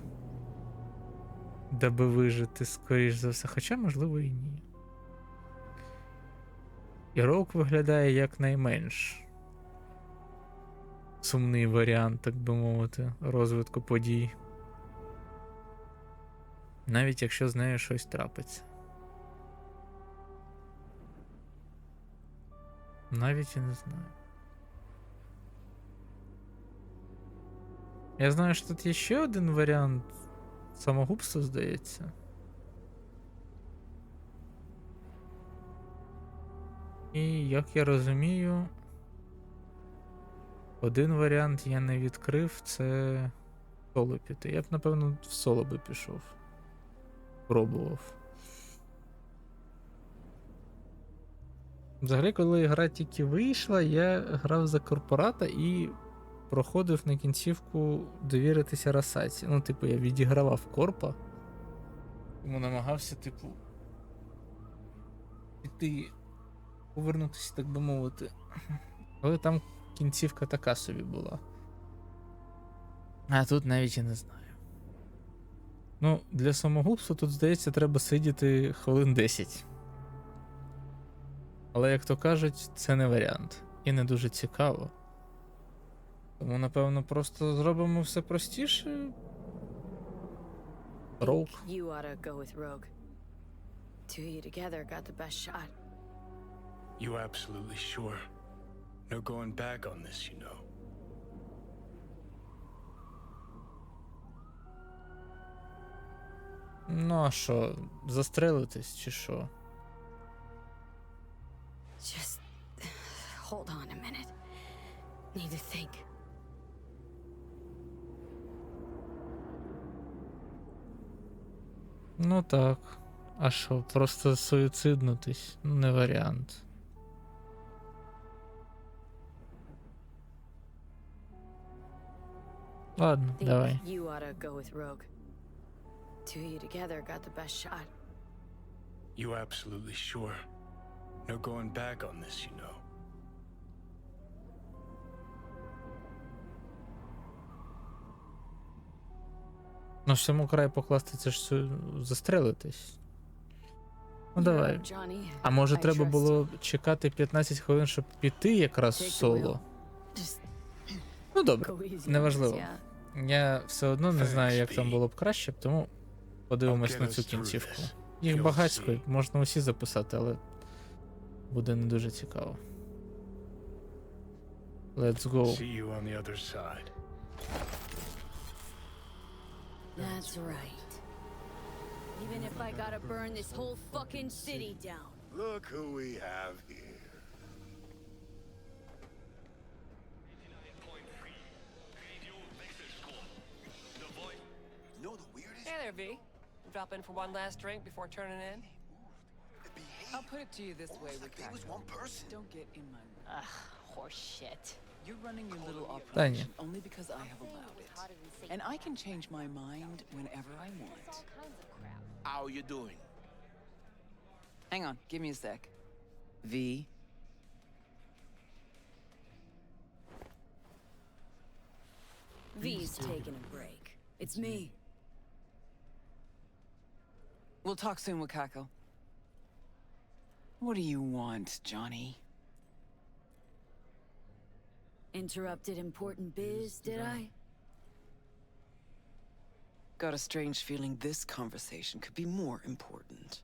Даби вижити, скоріш за все. Хоча, можливо, і ні. І Роук виглядає як найменш сумний варіант, так би мовити, розвитку подій. Навіть якщо з нею щось трапиться. Навіть і не знаю. Я знаю, що тут є ще один варіант самогубства, здається. І, як я розумію, один варіант я не відкрив, це соло піти. Я б, напевно, в соло би пішов. Пробував. Взагалі, коли гра тільки вийшла, я грав за корпората і проходив на кінцівку довіритися Росаці. Ну, типу, я відігравав корпа, тому намагався, типу, піти, повернутися, так би мовити. Але там кінцівка така собі була. А тут навіть і не знаю. Ну, для самогубства тут, здається, треба сидіти хвилин 10. Але, як то кажуть, це не варіант. І не дуже цікаво. Тому, напевно, просто зробимо все простіше. Роук. You ought to go with Rogue. Two of you together got the best shot. You absolutely sure? No going back on this, you know. Ну, а що, застрелитись чи що? Just hold on a minute. Need to think. Ну так. А що, просто суїциднутись? Ну, не варіант. Ладно, Think давай. you ought to go with Rogue. Two of you together got the best shot. You absolutely sure? No going back on this, you know. Ну ж саму край покласти, це ж застрелитись. Ну давай. Johnny, А може I треба trust було чекати 15 хвилин, щоб піти якраз в Take the соло? wheel. Just Ну добре, go easy on неважливо. this, yeah. Я все одно не знаю, як там було б краще, тому подивимось на цю кінцівку. Їх багатько, можна усі записати, але буде не дуже цікаво. Let's go. See you on the other side. That's right. Even if I gotta burn this whole fucking city down. Look who we have here. Know the weirdest? Hey there, V. Drop in for one last drink before turning in? I'll put it to you this way, Like there was one person. Don't get in my way. Ugh, horse shit. You're running your little Таня. operation only because I have allowed it. And I can change my mind whenever I want. How you doing? Hang on, give me a sec. V. V's taking a break. It's me. We'll talk soon, Wakako. What do you want, Johnny? Interrupted important biz, did I? Got a strange feeling this conversation could be more important.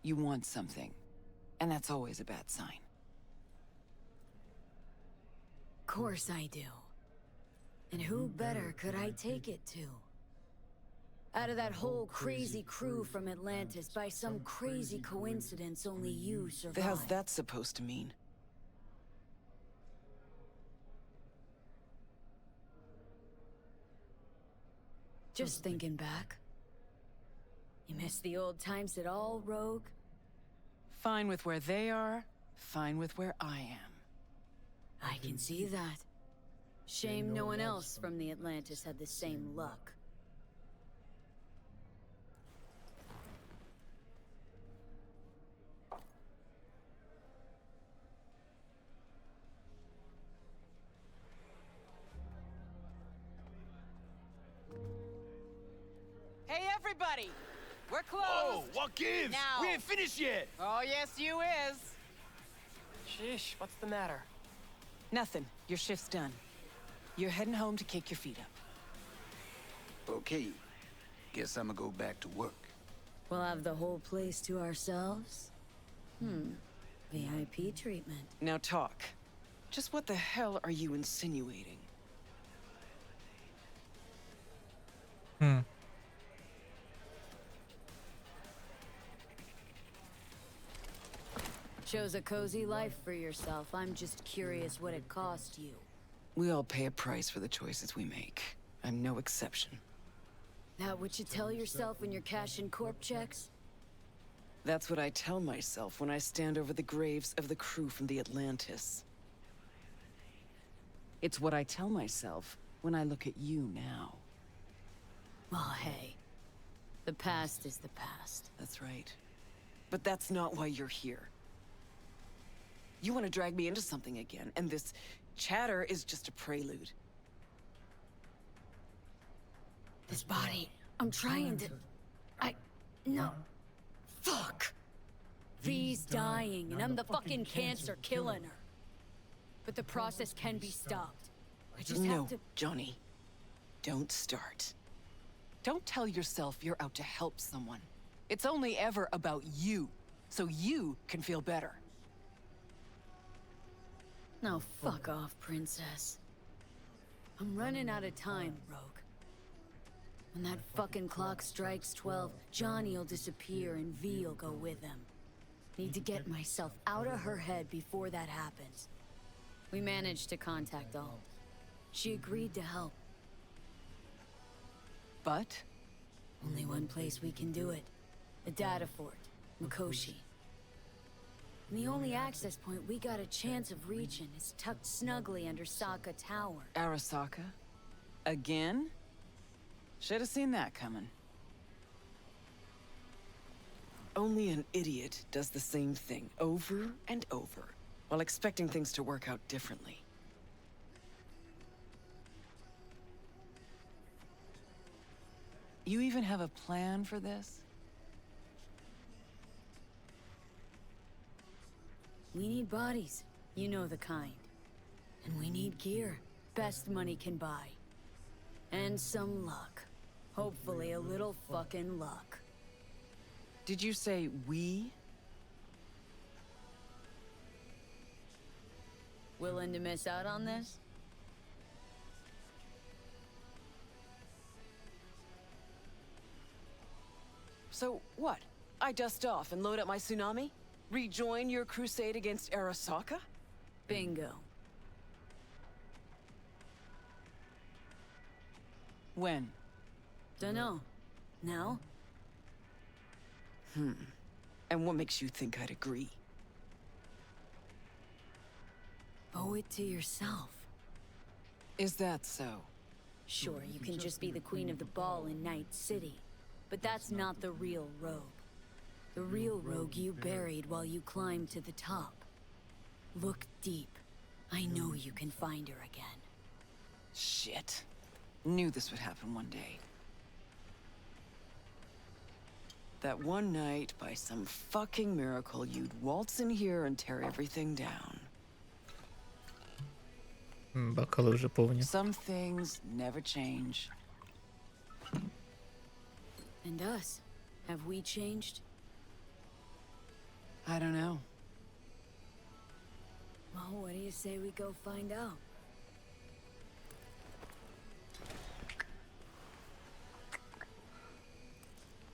You want something, and that's always a bad sign. Course I do. And who better could I take it to? Out of that whole crazy crew from Atlantis, by some crazy coincidence, only you survived. The hell's that supposed to mean? Just thinking back. You miss the old times at all, Rogue? Fine with where they are, fine with where I am. I can see that. Shame no one else from the Atlantis had the same luck. Hey, everybody! We're closed! Whoa, what gives? Now. We ain't finished yet! Oh, yes, you is. Sheesh, what's the matter? Nothing. Your shift's done. You're heading home to kick your feet up. Okay. Guess I'ma go back to work. We'll have the whole place to ourselves? VIP treatment. Now talk. Just what the hell are you insinuating? Chose a cozy life for yourself. I'm just curious what it cost you. We all pay a price for the choices we make. I'm no exception. That what you tell yourself when you're cashing corp checks? That's what I tell myself when I stand over the graves of the crew from the Atlantis. It's what I tell myself when I look at you now. Oh, hey. The past is the past. That's right. But that's not why you're here. You want to drag me into something again, and this chatter is just a prelude. This body, I'm trying to... No. Fuck! V's dying, and I'm the fucking cancer killing her. But the process can be stopped. I just have to... No, Johnny. Don't start. Don't tell yourself you're out to help someone. It's only ever about you, so you can feel better. Now fuck off, princess. I'm running out of time, Rogue. When that fucking clock strikes 12, Johnny'll disappear and V'll go with him. Need to get myself out of her head before that happens. We managed to contact Alt. She agreed to help. But? Only one place we can do it. The data fort, Mikoshi. And the only access point we got a chance of reaching is tucked snugly under Sokka Tower. Arasaka? Again? Should have seen that coming. Only an idiot does the same thing over and over, while expecting things to work out differently. You even have a plan for this? We need bodies. You know the kind. And we need gear. Best money can buy. And some luck. Hopefully a little fucking luck. Did you say we? Willing to miss out on this? So what? I dust off and load up my tsunami? Rejoin your crusade against Arasaka? Bingo. When? Dunno. Now? And what makes you think I'd agree? Owe it to yourself. Is that so? Sure, you can just be the queen of the ball in Night City. But that's not the real Rogue. The real Rogue you buried while you climbed to the top. Look deep. I know you can find her again. Shit. Knew this would happen one day. That one night, by some fucking miracle, you'd waltz in here and tear everything down. Бокали вже повні. Some things never change. And us? Have we changed? I don't know. Well, what do you say we go find out?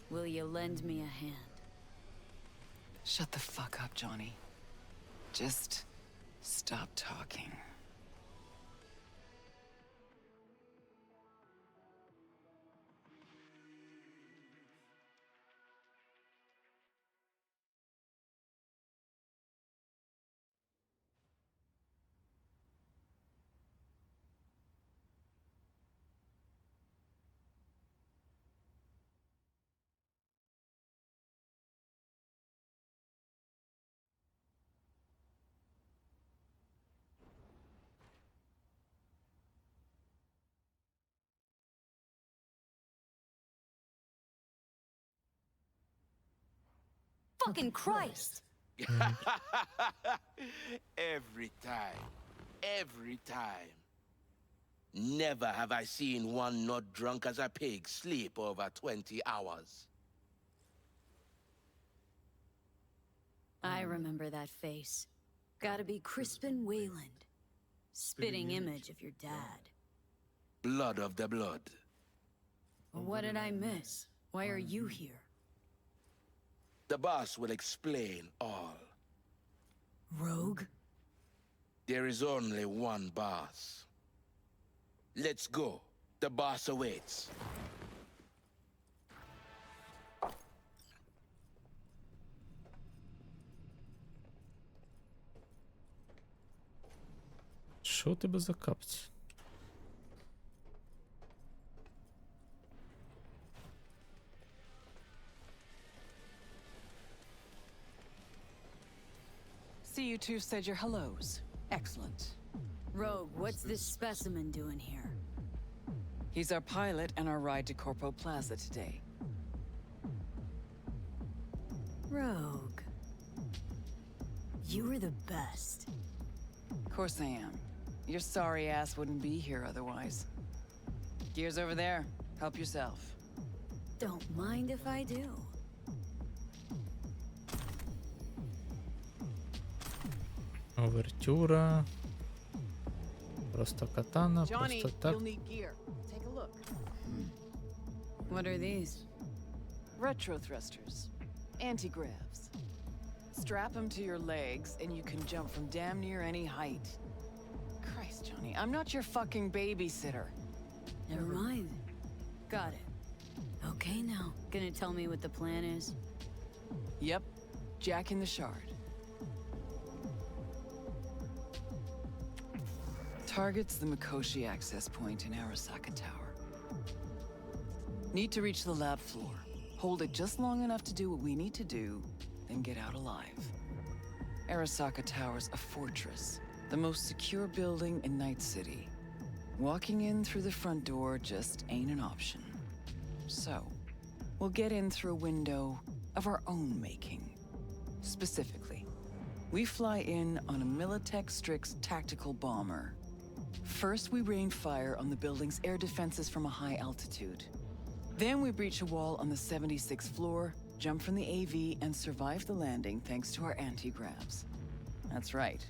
Will you lend me a hand? Shut the fuck up, Johnny. Just stop talking. fucking Christ! Every time. Every time. Never have I seen one not drunk as a pig sleep over 20 hours. I remember that face. Gotta be Crispin Wayland. Spitting image of your dad. Blood of the blood. What did I miss? Why are you here? The boss will explain all. Rogue? There is only one boss. Let's go. The boss awaits. Що у тебе за капці? See, you two said your hellos. Excellent. Rogue, what's this specimen doing here? He's our pilot and our ride to Corpo Plaza today. Rogue. You were the best. Of course I am. Your sorry ass wouldn't be here otherwise. Gears over there. Help yourself. Don't mind if I do. Овертюра. Просто катана, Johnny, просто так. you'll need gear. Take a look. What are these? Retro thrusters. Anti-gravs. Strap them to your legs and you can jump from damn near any height. Christ, Johnny, I'm not your fucking babysitter. Never mind. Got it. Okay now, gonna tell me what the plan is? Yep. Jack in the shard. Target's the Mikoshi access point in Arasaka Tower. Need to reach the lab floor. Hold it just long enough to do what we need to do, then get out alive. Arasaka Tower's a fortress, the most secure building in Night City. Walking in through the front door just ain't an option. So, we'll get in through a window of our own making. Specifically, we fly in on a Militech Strix tactical bomber. First, we rain fire on the building's air defenses from a high altitude. Then we breach a wall on the 76th floor, jump from the AV, and survive the landing thanks to our anti-gravs. That's right.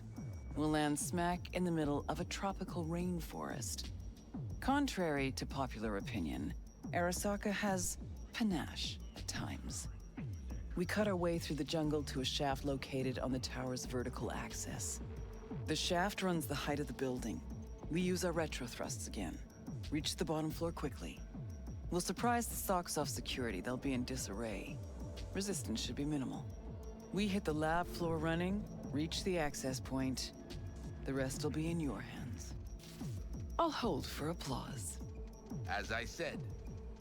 We'll land smack in the middle of a tropical rainforest. Contrary to popular opinion, Arasaka has panache at times. We cut our way through the jungle to a shaft located on the tower's vertical axis. The shaft runs the height of the building. We use our retro thrusts again. Reach the bottom floor quickly. We'll surprise the socks off security. They'll be in disarray. Resistance should be minimal. We hit the lab floor running, reach the access point. The rest will be in your hands. I'll hold for applause. As I said,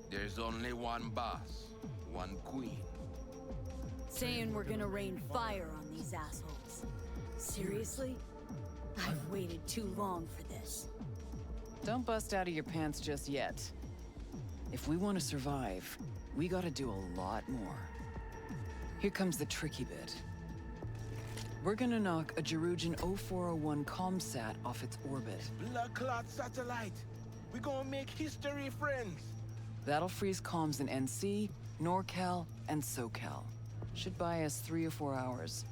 there's only one boss, one queen. Saying we're gonna rain fire on these assholes. Seriously? I've waited too long for this. Don't bust out of your pants just yet. If we want to survive, we gotta do a lot more. Here comes the tricky bit. We're gonna knock a Jerujan 0401 comsat off its orbit. Blood clot satellite. We gonna make history, friends. That'll freeze comms in NC, NorCal, and SoCal. Should buy us 3 or 4 hours.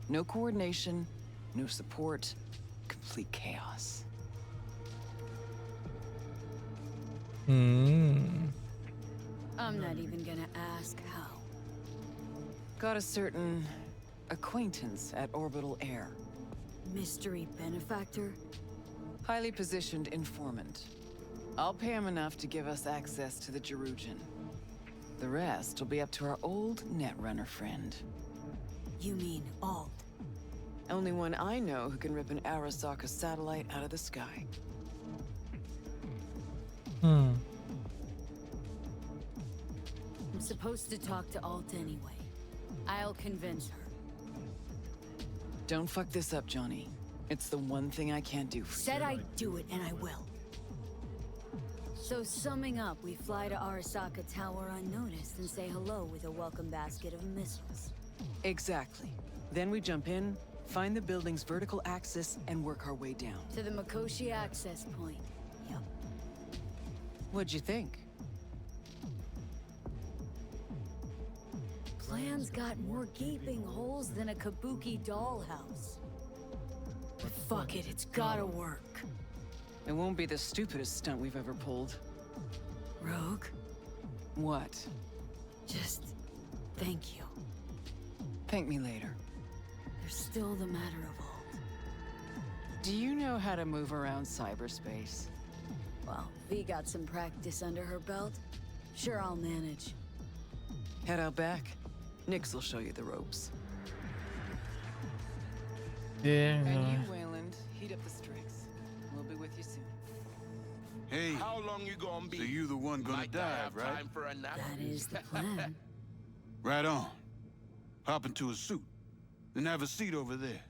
No coordination, no support, complete chaos. I'm not even gonna ask how. Got a certain acquaintance at Orbital Air. Mystery benefactor? Highly positioned informant. I'll pay him enough to give us access to the Jerujan. The rest will be up to our old Netrunner friend. You mean Alt? Only one I know who can rip an Arasaka satellite out of the sky. I'm supposed to talk to Alt anyway. I'll convince her. Don't fuck this up, Johnny. It's the one thing I can't do for you. Said I'd do it, and I will. So summing up, we fly to Arasaka Tower unnoticed and say hello with a welcome basket of missiles. Exactly. Then we jump in, find the building's vertical axis, and work our way down. To the Mikoshi access point. Yep. What'd you think? Plan's got more gaping holes than a kabuki dollhouse. But fuck it, it's gotta work. It won't be the stupidest stunt we've ever pulled. Rogue, What? just thank you. Thank me later. There's still the matter of old. Do you know how to move around cyberspace? Well, V got some practice under her belt. Sure, I'll manage. Head out back. Nix will show you the ropes. And you, Wayland, heat up the strings. We'll be with you soon. Hey, How long you gonna be? so you the one gonna Might I dive, have right? time for a nap? That is the plan. Right on. Hop into a suit. Then have a seat over there.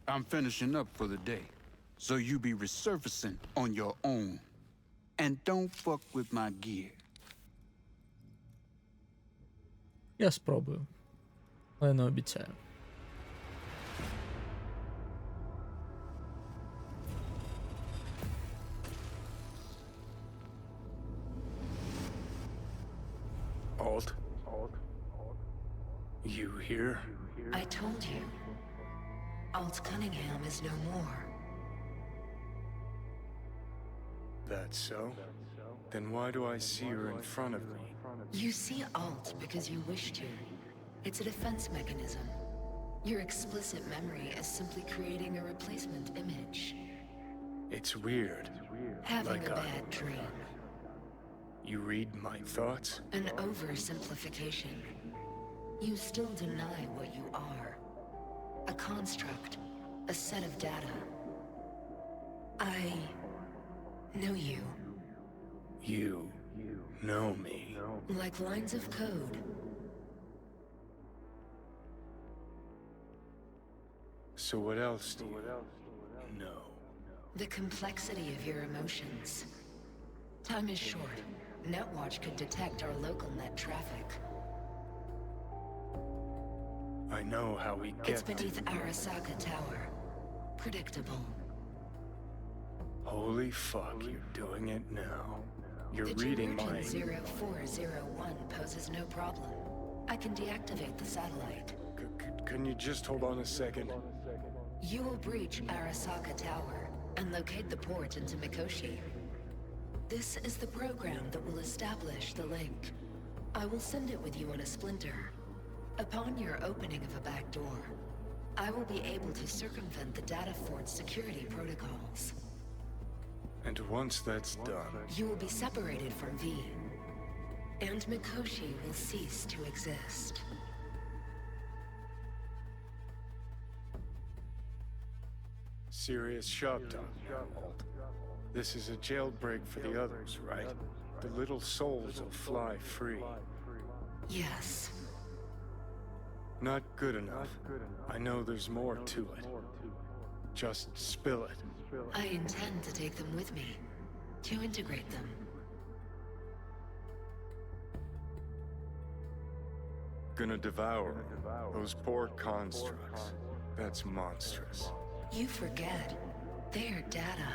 I'm finishing up for the day, so you be resurfacing on your own. And don't fuck with my gear. Я спробую. Але не обіцяю. Alt? You here? I told you. Alt Cunningham is no more. That's so? Then why do I see her in front of me? You see Alt because you wish to. It's a defense mechanism. Your explicit memory is simply creating a replacement image. It's weird. Having Like a bad dream. You read my thoughts? An oversimplification. You still deny what you are. A construct. A set of data. I know you. You know me. Like lines of code. So what else do you know? The complexity of your emotions. Time is short. Netwatch could detect our local net traffic. I know how we It's get beneath Arasaka Tower. Predictable. Holy fuck, you're doing it now. You're The reading my... Divergent 0401 poses no problem. I can deactivate the satellite. Can you just hold on a second? You will breach Arasaka Tower and locate the port into Mikoshi. This is the program that will establish the link. I will send it with you on a splinter. Upon your opening of a back door, I will be able to circumvent the data fort's security protocols. And once that's done... You will be separated from V, and Mikoshi will cease to exist. Serious shop talk now, Alt. This is a jailbreak for the others, right? The little souls will fly free. Yes. Not good enough. I know there's more to it. Just spill it. I intend to take them with me, to integrate them. Gonna devour those poor constructs. That's monstrous. You forget. They are data.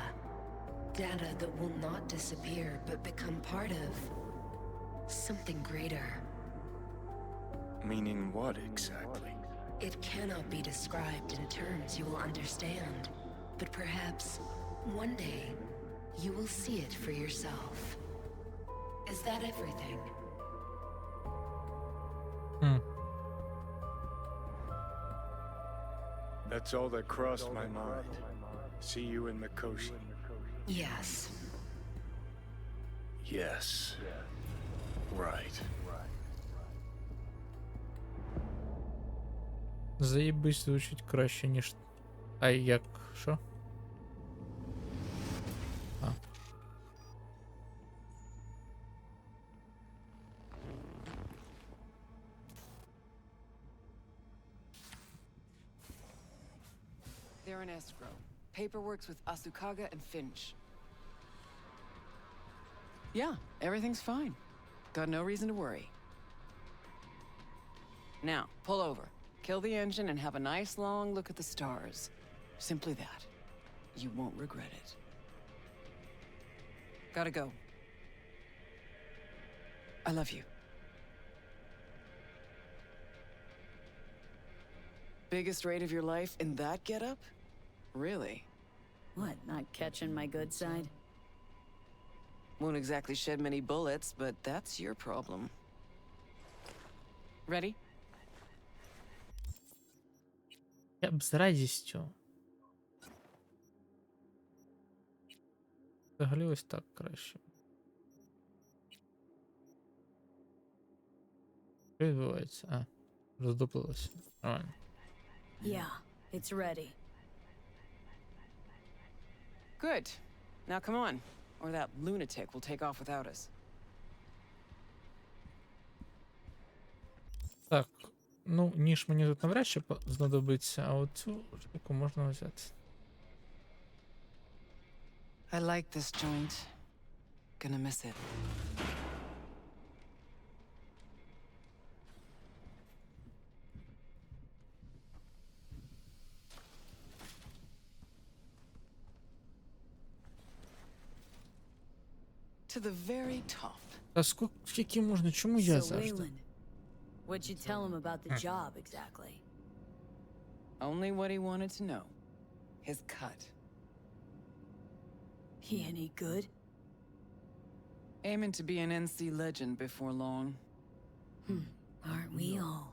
Data that will not disappear, but become part of something greater. Meaning what exactly? It cannot be described in terms you will understand, but perhaps one day you will see it for yourself. Is that everything? That's all that crossed my mind. See you in Mikoshi. Yes. Yes. Right. Заєбись звучить краще, ніж... А як? Що? А. They're in escrow. Paperwork's with Asukaga and Finch. Yeah, everything's fine. Got no reason to worry. Now, pull over. Kill the engine and have a nice long look at the stars. Simply that. You won't regret it. Gotta go. I love you. Biggest raid of your life in that getup? Really? What, not catching my good side? Won't exactly shed many bullets, but that's your problem. Ready? Я б з радістю. Взагалі ось так краще. Що відбувається? А, роздуплилося. Нормально. Yeah, it's ready. Good. Now come on, or that lunatic will take off without us. Так, ну, ніж мені тут навряд чи знадобиться, а оцю штуку можна взяти. I like this joint. Gonna miss it. To the very top. Та скільки можна? Чому я So, завжди? Wayland, what'd you tell him about the job exactly? Only what he wanted to know. His cut. He any good? Aiming to be an NC legend before long. Aren't we all?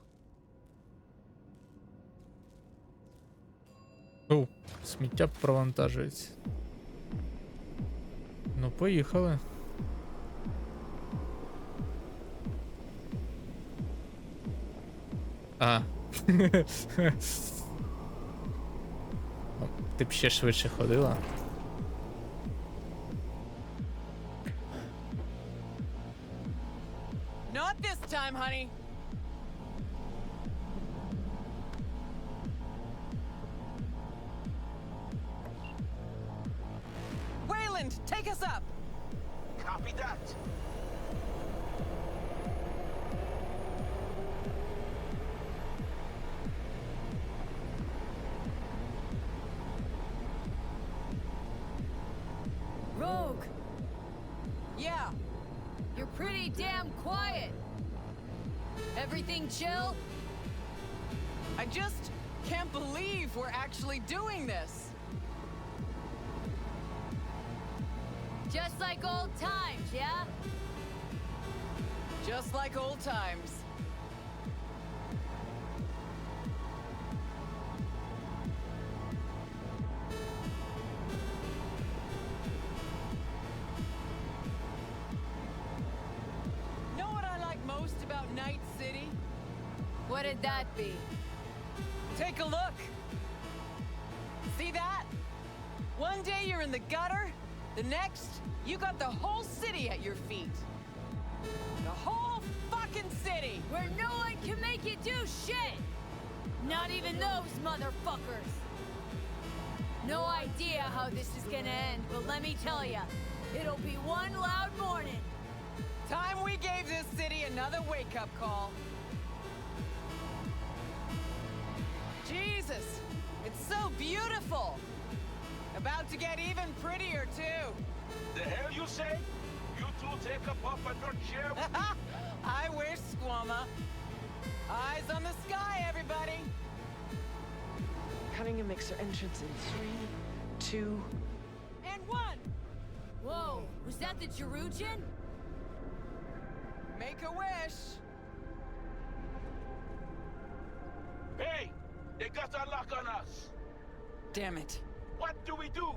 О, сміття провантажується. Ну, поїхали. А. Ти б ще швидше ходила. Not this time, honey. Wayland, take us up. Copy that. Rogue! Yeah. You're pretty damn quiet. Everything chill? I just can't believe we're actually doing this. Just like old times, yeah? Just like old times. Know what I like most about Night City? What'd that be? Take a look. See that? One day you're in the gutter, the next, you got the whole city at your feet. The whole fucking city! Where no one can make you do shit! Not even those motherfuckers! No idea how this is gonna end, but let me tell ya, it'll be one loud morning. Time we gave this city another wake-up call. Jesus, it's so beautiful. About to get even prettier, too. The hell you say? You two take a puff at your chair? I wish, Squama. Eyes on the sky, everybody. Cunningham makes her entrance in 3, 2... And 1! Whoa, was that the Jerugian? Make a wish. Hey! They got a lock on us! Damn it. What do we do?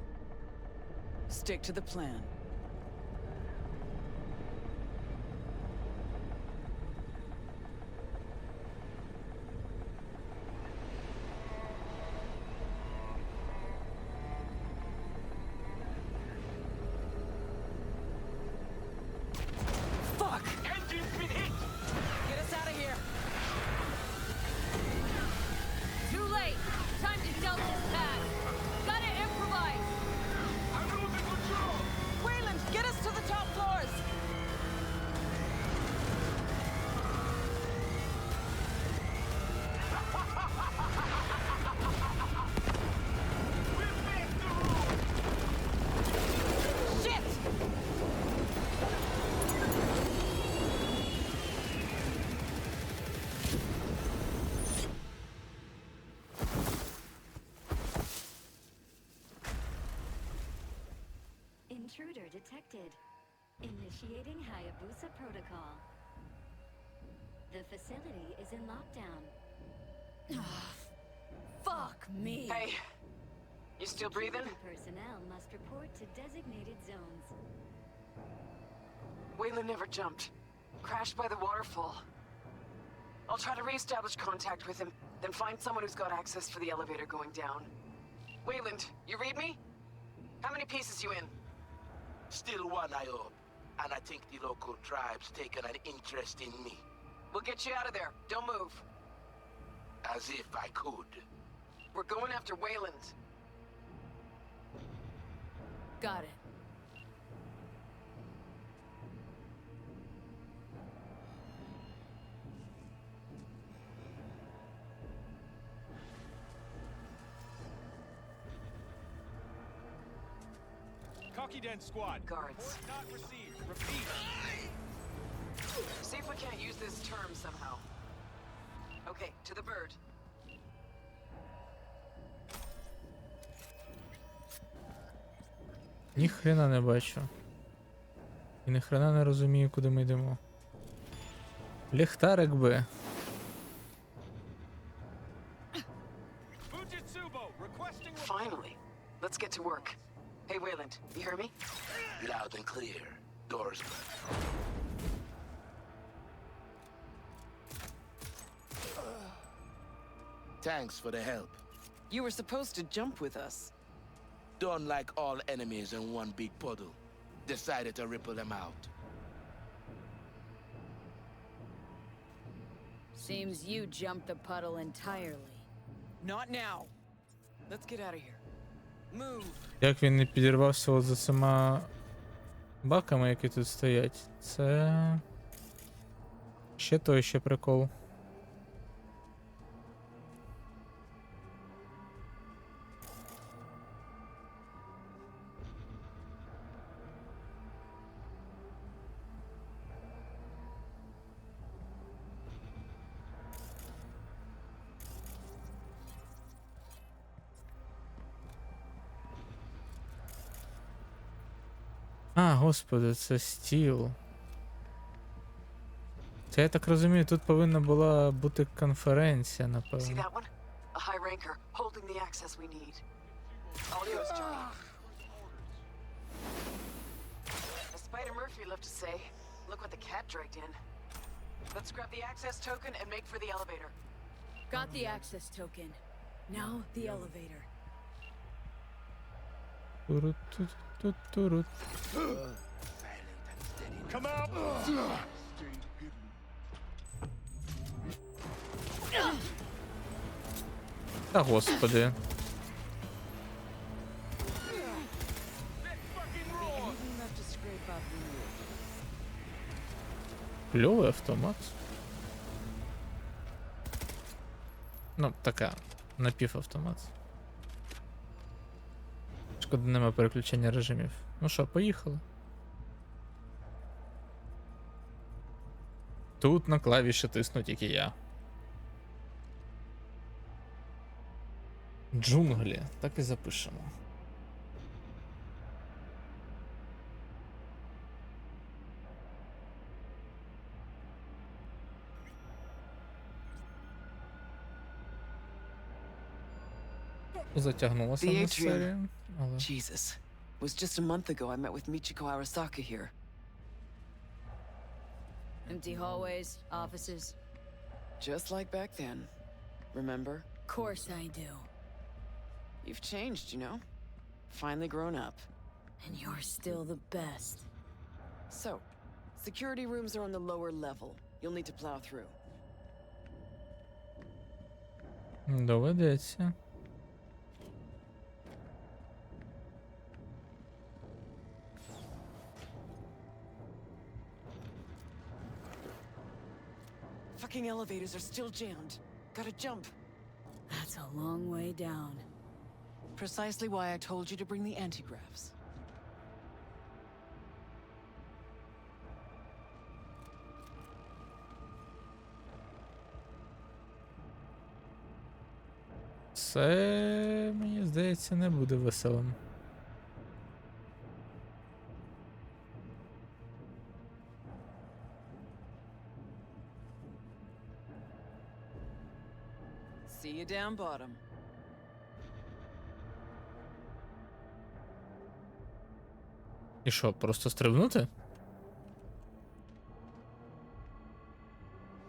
Stick to the plan. Fuck! Engine's been hit! Get us out of here. Too late! Time to dump this pad! Gotta improvise! I'm losing control! intruder detected. Initiating Hayabusa protocol. The facility is in lockdown. Fuck me. Hey, you still breathing? Security personnel must report to designated zones. Wayland never jumped. Crashed by the waterfall. I'll try to re-establish contact with him, then find someone who's got access for the elevator going down. Wayland, you read me? How many pieces you in? Still one, I hope. And I think the local tribe's taken an interest in me. We'll get you out of there. Don't move. As if I could. We're going after Wayland. Got it. Cocky Den Squad. Guards. Report not received. Repeat. See if we can't use this term somehow. Okay, to the bird. Ніхрена не бачу. І ніхрена не розумію, куди ми йдемо. Ліхтарик би. Finally. Let's get to work. Hey, Wayland, you hear me? Loud and clear. Doors. Thanks for the help. You were supposed to jump with us. Don't like all enemies in one big puddle. Decided to ripple them out. Seems you jumped the puddle entirely. Not now. Let's get out of here. Move. Як він не підірвався от за цими баками, які тут стоять, це ще той ще прикол. А, господи, це стіл. Це, я так розумію, тут повинна була бути конференція, See напевно. that one? A high ranker holding the access we need. All yours, Johnny. As Spider Murphy loved to say, look what the cat dragged in. Let's grab the access token and make for the elevator. Got the access token. Now the elevator. Турут-тут-тут-турут. Come out! Та господи. Кльовий автомат. Ну, така, напівавтомат. Шкода, нема переключення режимів. Ну що, поїхали. Тут на клавіші тисну тільки я. Джунглі, так і запишемо. Затягнулася на серію, але... Jesus. It was just a month ago I met with Michiko Arasaka here. Empty hallways, offices. Just like back then. Remember? Course I do. You've changed, you know? Finally grown up. And you're still the best. So, security rooms are on the lower level. You'll need to plow through. Доведеться. Fucking elevators are still jammed. Gotta jump. That's a long way down. Precisely why I told you to bring the antigraphs. Це, мені здається, не буде веселим. See you down bottom. І що, просто стрибнути?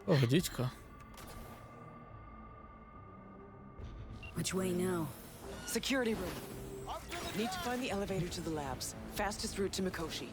Ох, дідько. Which way now? Security room. Need to find the elevator to the labs. Fastest route to Mikoshi.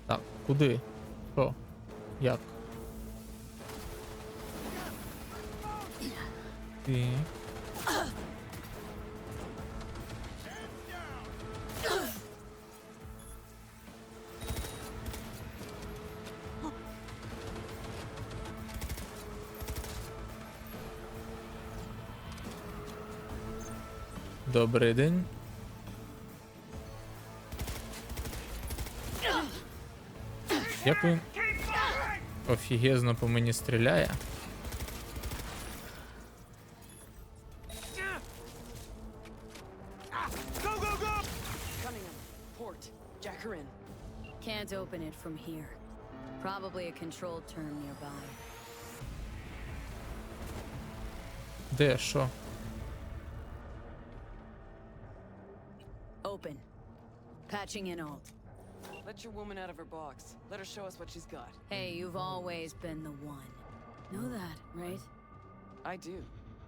Так, куди? Що? Як? Ти. Добрий день. Як він офігезно по мені стріляє. Cunningham, port. Jack her in. Can't open it from here. Probably a control term nearby. Де, що? Open. Patching in alt. Let your woman out of her box. Let her show us what she's got. Hey, you've always been the one. Know that, right? I do.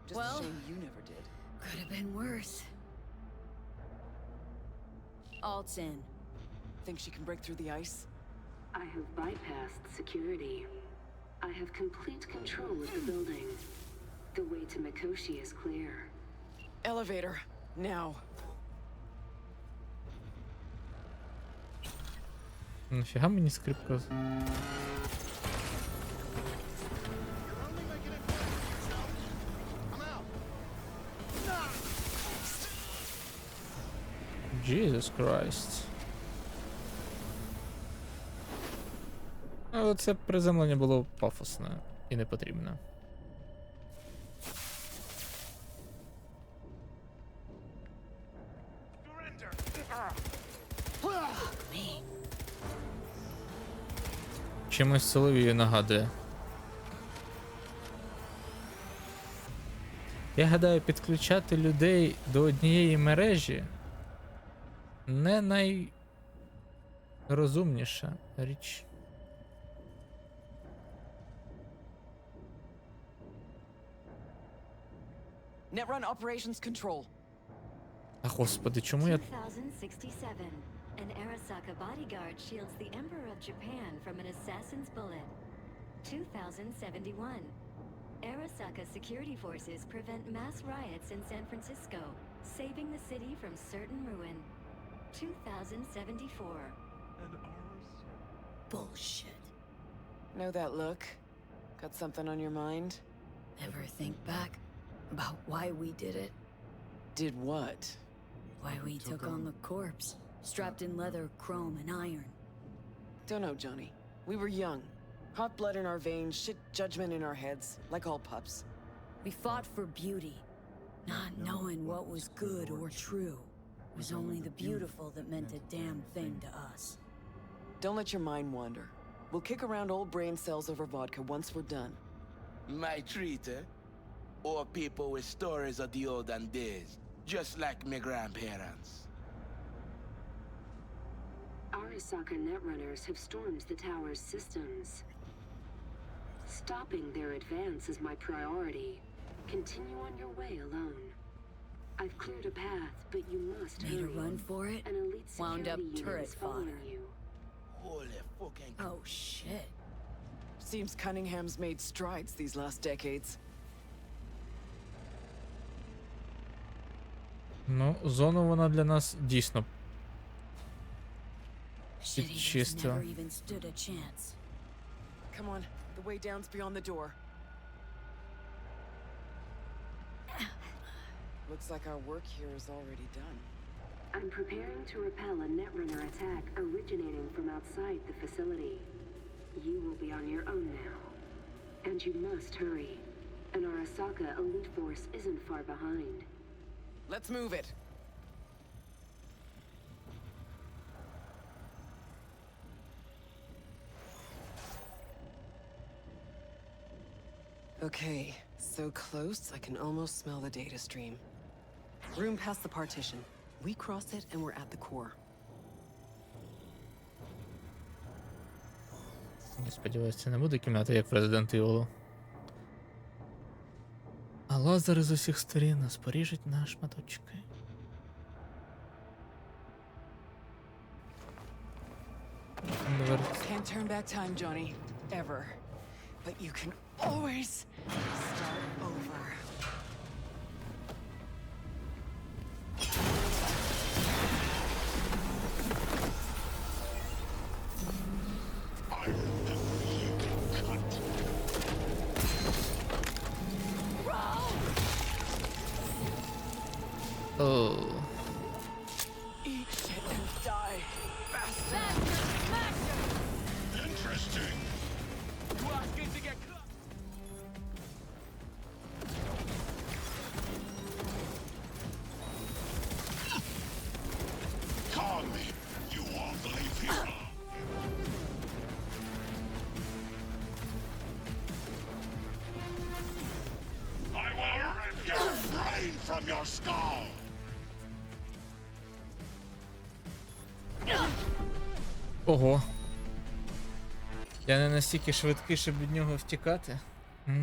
Just Well, a shame you never did. Could have been worse. Alt's in. Think she can break through the ice? I have bypassed security. I have complete control of the building. The way to Mikoshi is clear. Elevator. Now. Нафіга мені скрипка? Jesus Christ. Але це приземлення було пафосне і не потрібне. Чимось Соловію нагадує. Я гадаю, підключати людей до однієї мережі не найрозумніша річ. Netrun operations control. А господи, чому я... 2067. An Arasaka bodyguard shields the Emperor of Japan from an assassin's bullet. 2071. Arasaka security forces prevent mass riots in San Francisco, saving the city from certain ruin. 2074. Bullshit. Know that look? Got something on your mind? Ever think back about why we did it? Did what? Why we took on the corpse, strapped in leather, chrome, and iron. Don't know, Johnny. We were young. Hot blood in our veins, shit judgment in our heads, like all pups. We fought for beauty, not knowing what was good or true. It was only the beautiful that meant a damn thing to us. Don't let your mind wander. We'll kick around old brain cells over vodka once we're done. My treat, eh? Or people with stories of the olden days, just like my grandparents. Arasaka netrunners have stormed the tower's systems. Stopping their advance is my priority. Continue on your way alone. I've cleared a path, but you must Made a hurry. run for it? An elite Wound up security unit turret is following fodder. you. Holy fucking... Oh shit. Seems Cunningham's made strides these last decades. Ну, зону вона для нас дійсно Shit, he підчистила. never even stood a chance. Come on, the way down's beyond the door. Looks like our work here is already done. I'm preparing to repel a Netrunner attack originating from outside the facility. You will be on your own now. And you must hurry. An Arasaka elite force isn't far behind. Let's move it. Okay, so close I can almost smell the data stream. Room past the partition. We cross it and we're at the core. Я сподіваюся, це не буде кімната, як в Resident Evil. А лазери з усіх сторін нас поріжуть на шматочки. Can't turn back time, Johnny. Ever. But you can always start over. Oh. Eat shit and die. Faster. Interesting. You asking to get cut? Call me. You won't leave here. I will rip your brain from your skull. Ого. Я не настільки швидкий, щоб від нього втікати.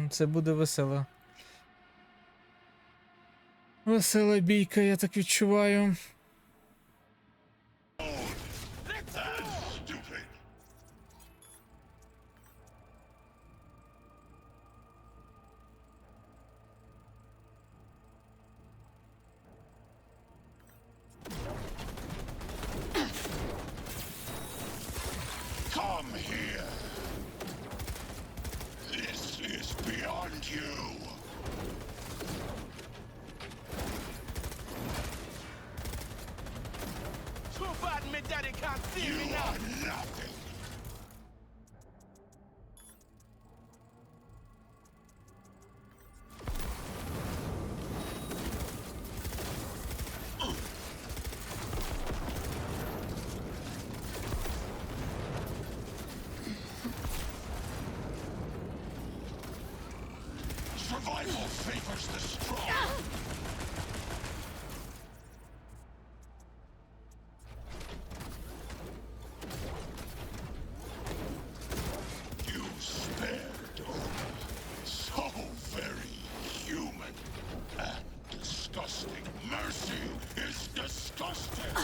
Це буде весело. Весела бійка, я так відчуваю. Come here. This is beyond you. Too bad me daddy can't see me now. You are nothing. Survival favors the strong. You spared only. So very human and disgusting. Mercy is disgusting.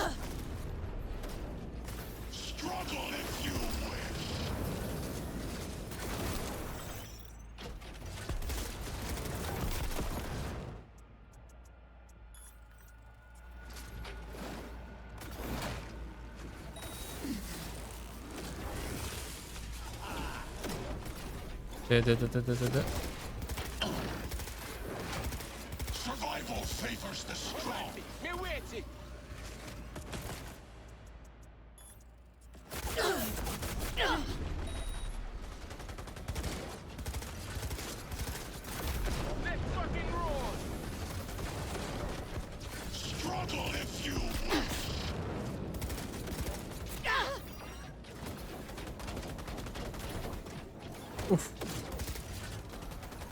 Struggle if you wish. Де. Survival favors the strong. Me waiting. Let's fucking roll. Struggle if you wish. Уф.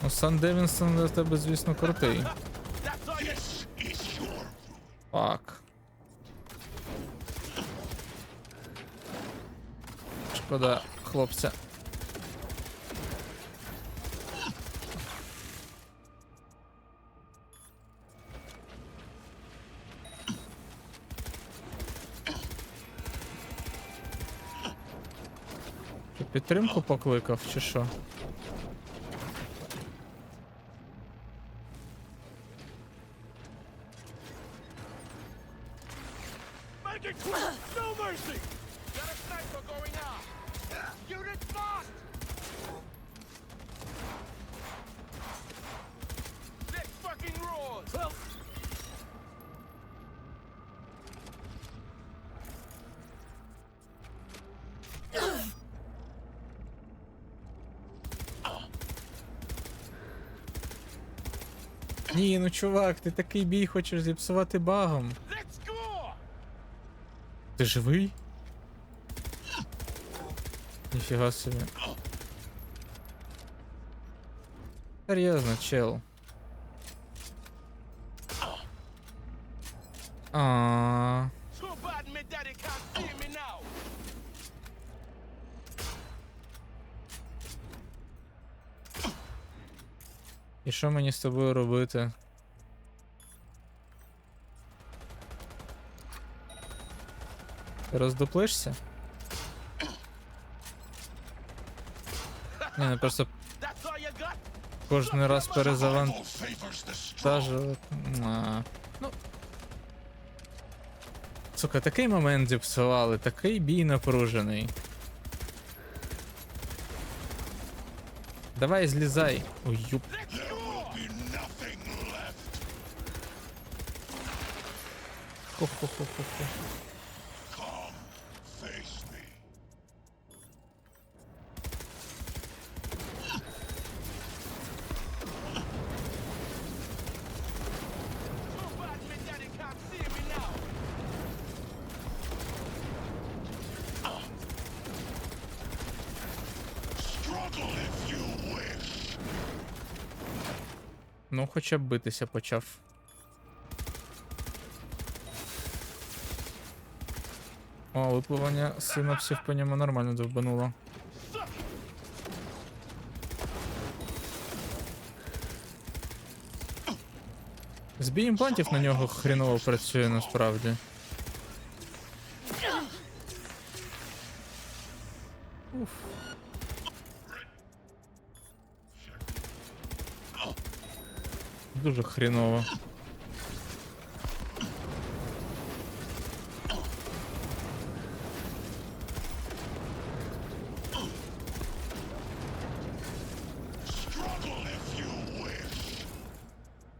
Ну, Сан Девінсон для тебе, звісно, крутий. This is your Фак. Шкода хлопця. Що, підтримку покликав, чи що? Make it quick! No mercy! Got a sniper going out! Unit lost! Let's fucking roll! Well, Ні, ну чувак, ти такий бій хочеш зіпсувати багом. Ти живий? Ніфіга собі. Серйозно, чел. А. І що мені з тобою робити? Ти роздуплишся? Ні, ну просто кожен раз перезавантажувати. Ну. Сука, такий момент зіпсували, такий бій напружений. Давай злізай. Ой, юп. Хо-хо-хо-хо-хо. Ну, хоча б битися почав. О, випливання синапсів по ньому нормально довбануло. Збій імплантів на нього хріново працює насправді. Уф. Дуже хріново.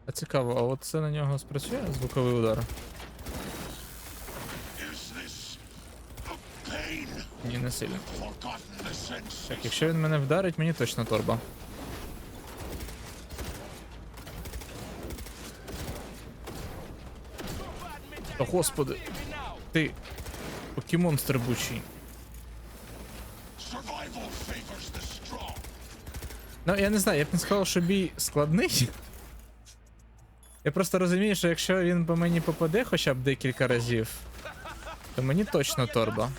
А цікаво, а от це на нього спрацює звуковий удар? Ні, не сильно. Так, якщо він мене вдарить, мені точно торба. О, господи, ти покемон стрибучий. Ну, я не знаю, я б не сказав, що бій складний. Я просто розумію, що якщо він по мені попаде хоча б декілька разів, то мені точно торба.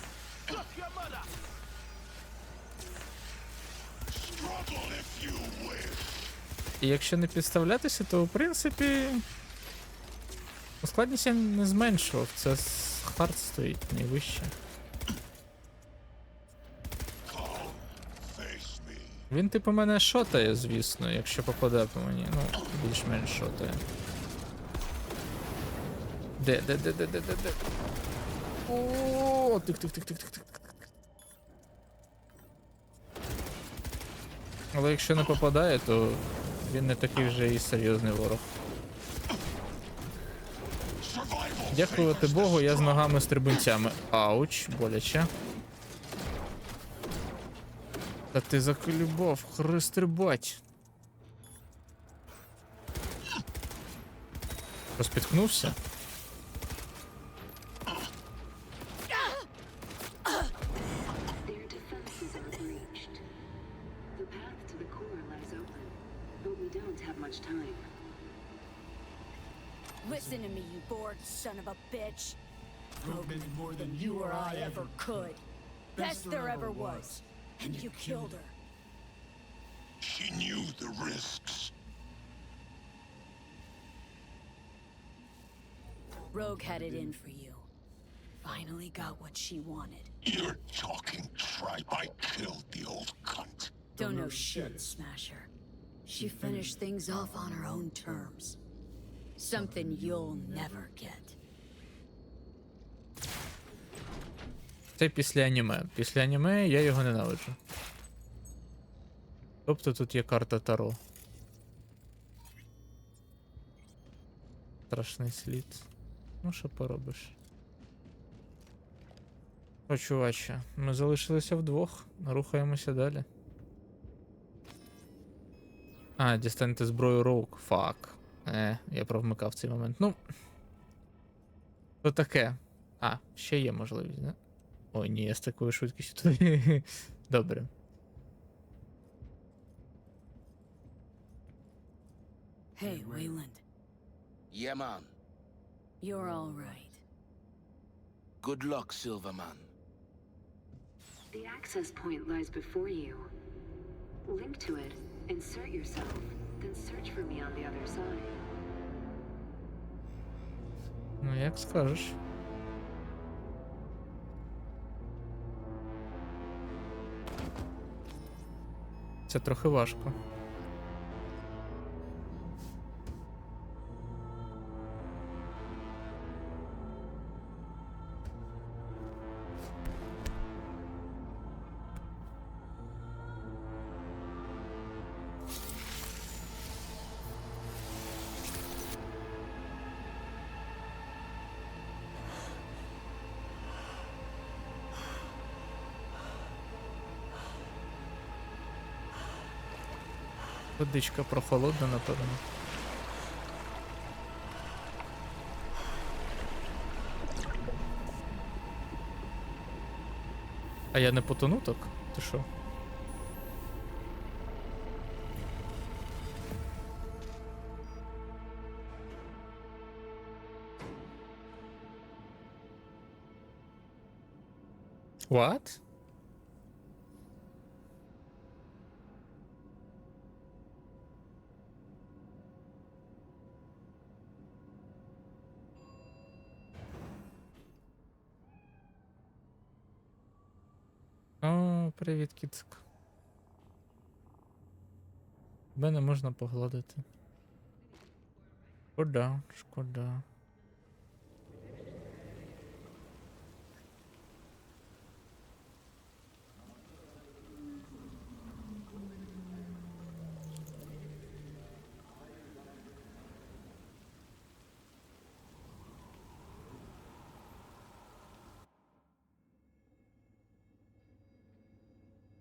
І якщо не підставлятися, то в принципі складність я не зменшував, це хард стоїть найвище. Він типу мене шотає, звісно, якщо попаде по мені, ну, більш-менш шотає. Де? О, тих. Але якщо не попадає, то він не такий вже і серйозний ворог. Дякувати Богу, я з ногами-стрибунцями. Ауч, боляче. Та ти заколюбав, христрибать. Розпіткнувся? Listen to me, you bored son of a bitch. Broken more than you or I ever could. Best there ever was. And you killed her. She knew the risks. Rogue had it in for you. Finally got what she wanted. You're talking tripe. I killed the old cunt. Don't know shit, Smasher. She finished things off on her own terms. Something you'll never get. Це після аніме. Після аніме я його ненавиджу. Тобто тут є карта Таро. Страшний слід. Ну що поробиш? О, чуваче, ми залишилися вдвох. Рухаємося далі. А, дістаньте зброю Роук. Фак. Я провмикав цей момент. Ну. То таке. А, ще є можливість, да? Ой, ні, я з такою швидкістю туди. Добре. Hey, Wayland. Yeah, man. You're all right. Good luck, Silverman. The access point lies before you. Link to it, insert yourself, then search for me on the other side. Ну, як скажеш. Це трохи важко. Водичка прохолодна, напевно. А я не потону так? Ти що? What? О, привіт, кіцик. Тебе не можна погладити. Шкода, шкода.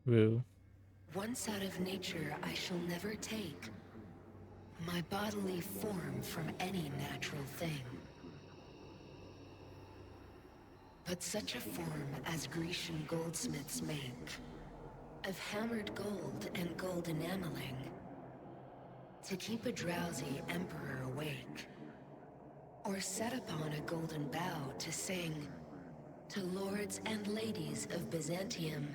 Woo. Once out of nature, I shall never take my bodily form from any natural thing. But such a form as Grecian goldsmiths make, of hammered gold and gold enameling, to keep a drowsy emperor awake, or set upon a golden bough to sing to lords and ladies of Byzantium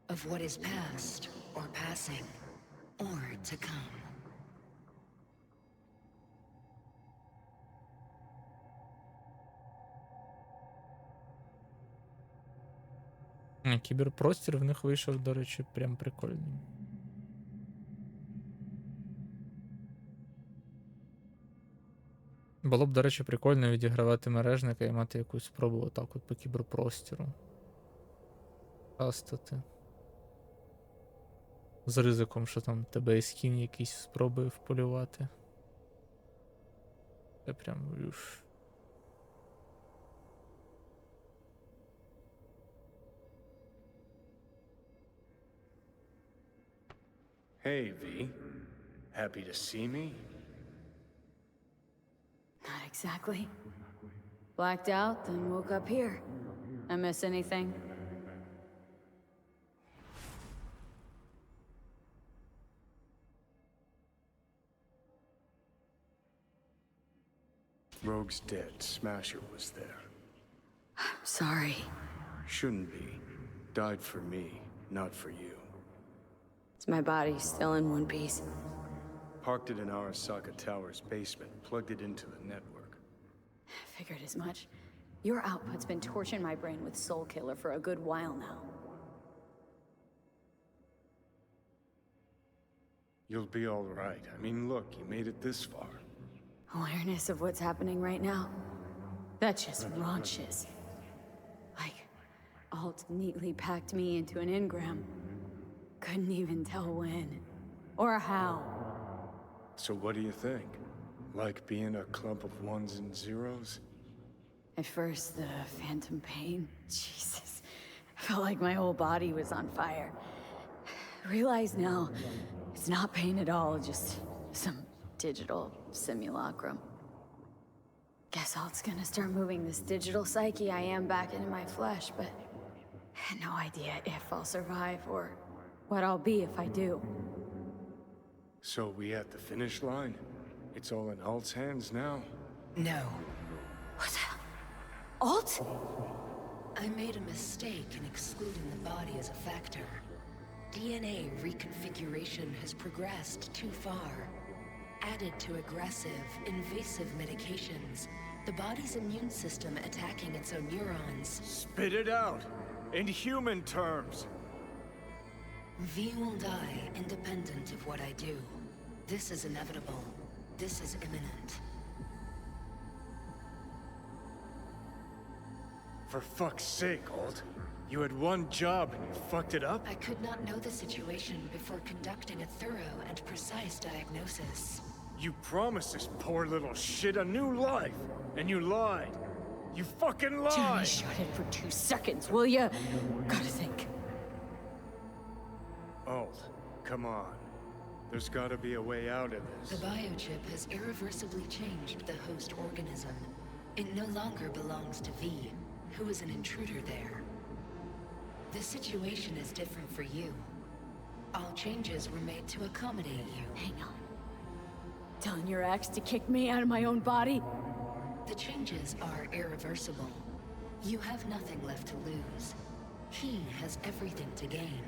of what is past or passing or to come. Кіберпростір в них вийшов, до речі, прям прикольний. Було б, до речі, прикольно відігравати мережника і мати якусь спробу отак от по кіберпростіру. Кастати. З ризиком, що там тебе і скін якийсь спробує вполювати. Це прям... Уф. Hey, V. Happy to see me? Not exactly. Blacked out, then woke up here. I miss anything? Rogue's dead. Smasher was there. I'm sorry. Shouldn't be. Died for me, not for you. Is my body still in one piece? Parked it in Arasaka Tower's basement, plugged it into the network. Figured as much. Your output's been torching my brain with Soul Killer for a good while now. You'll be all right. I mean, look, you made it this far. Awareness of what's happening right now? That's just raunches. Like, Alt neatly packed me into an engram. Couldn't even tell when. Or how. So what do you think? Like being a clump of ones and zeros? At first, the phantom pain. Jesus. I felt like my whole body was on fire. Realize now, it's not pain at all, just Some digital simulacrum. Guess Alt's gonna start moving this digital psyche I am back into my flesh, but I had no idea if I'll survive or what I'll be if I do. So we at the finish line? It's all in Alt's hands now? No. What the hell? Alt? I made a mistake in excluding the body as a factor. DNA reconfiguration has progressed too far. Added to aggressive, invasive medications, the body's immune system attacking its own neurons. Spit it out! In human terms! V will die independent of what I do. This is inevitable. This is imminent. For fuck's sake, Alt. You had one job and you fucked it up? I could not know the situation before conducting a thorough and precise diagnosis. You promised this poor little shit a new life, and you lied. You fucking lied! Johnny, shut it for 2 seconds, will ya? Gotta think. Alt, come on. There's gotta be a way out of The this. biochip has irreversibly changed the host organism. It no longer belongs to V, who is an intruder there. The situation is different for you. All changes were made to accommodate you. Hang on. Telling your ex to kick me out of my own body? The changes are irreversible. You have nothing left to lose. He has everything to gain.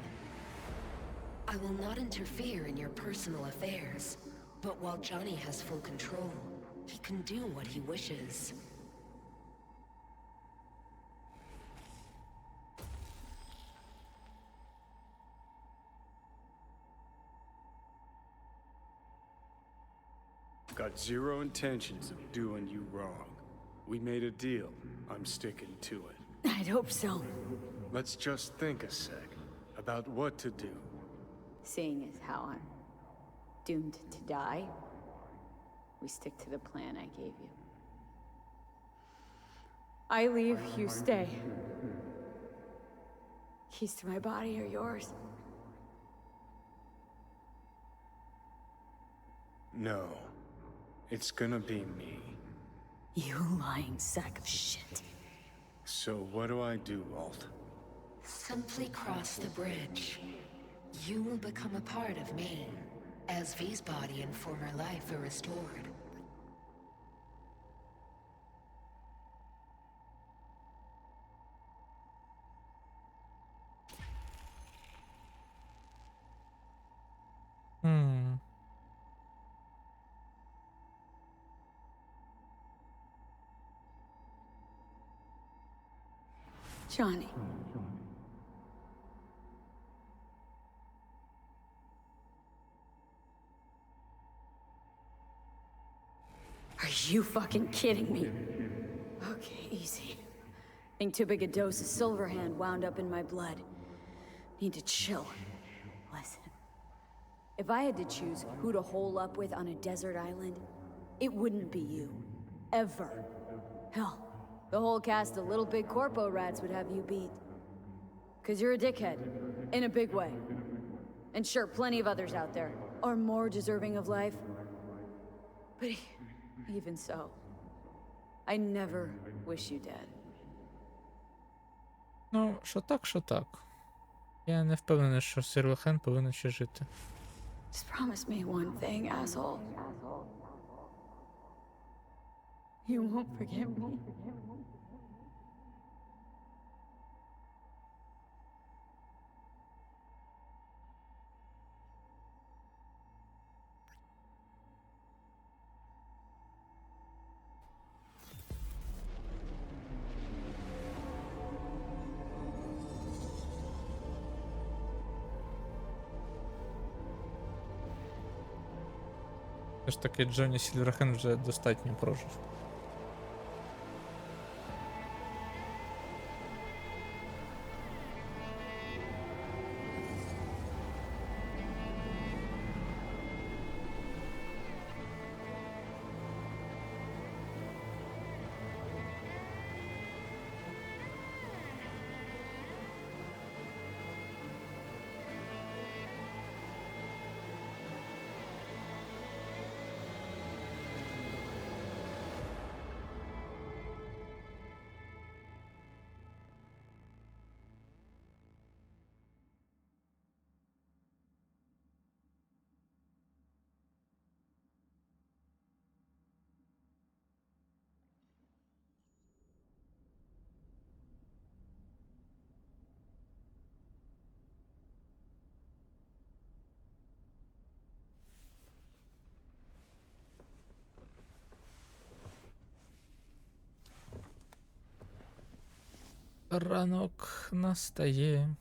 I will not interfere in your personal affairs, but while Johnny has full control, he can do what he wishes. Got zero intentions of doing you wrong. We made a deal. I'm sticking to it. I'd hope so. Let's just think a sec about what to do. Seeing as how I'm doomed to die, we stick to the plan I gave you. I leave, you stay. Keys to my body are yours. No. It's gonna be me. You lying sack of shit. So what do I do, Alt? Simply cross the bridge. You will become a part of me, as V's body and former life are restored. Johnny. Are you fucking kidding me? Okay, easy. Think too big a dose of Silverhand wound up in my blood. Need to chill. Listen. If I had to choose who to hole up with on a desert island, it wouldn't be you. Ever. Hell, the whole cast of Little Big Corpo rats would have you beat. 'Cause you're a dickhead. In a big way. And sure, plenty of others out there are more deserving of life. But even so, I never wish you dead. Ну, що так, що так. Я не впевнений, що Silverhand повинен ще жити. Just promise me one thing, asshole. You won't forget me. Все ж таки Джонні Сільверхенд вже достатньо прожив. Ранок настає.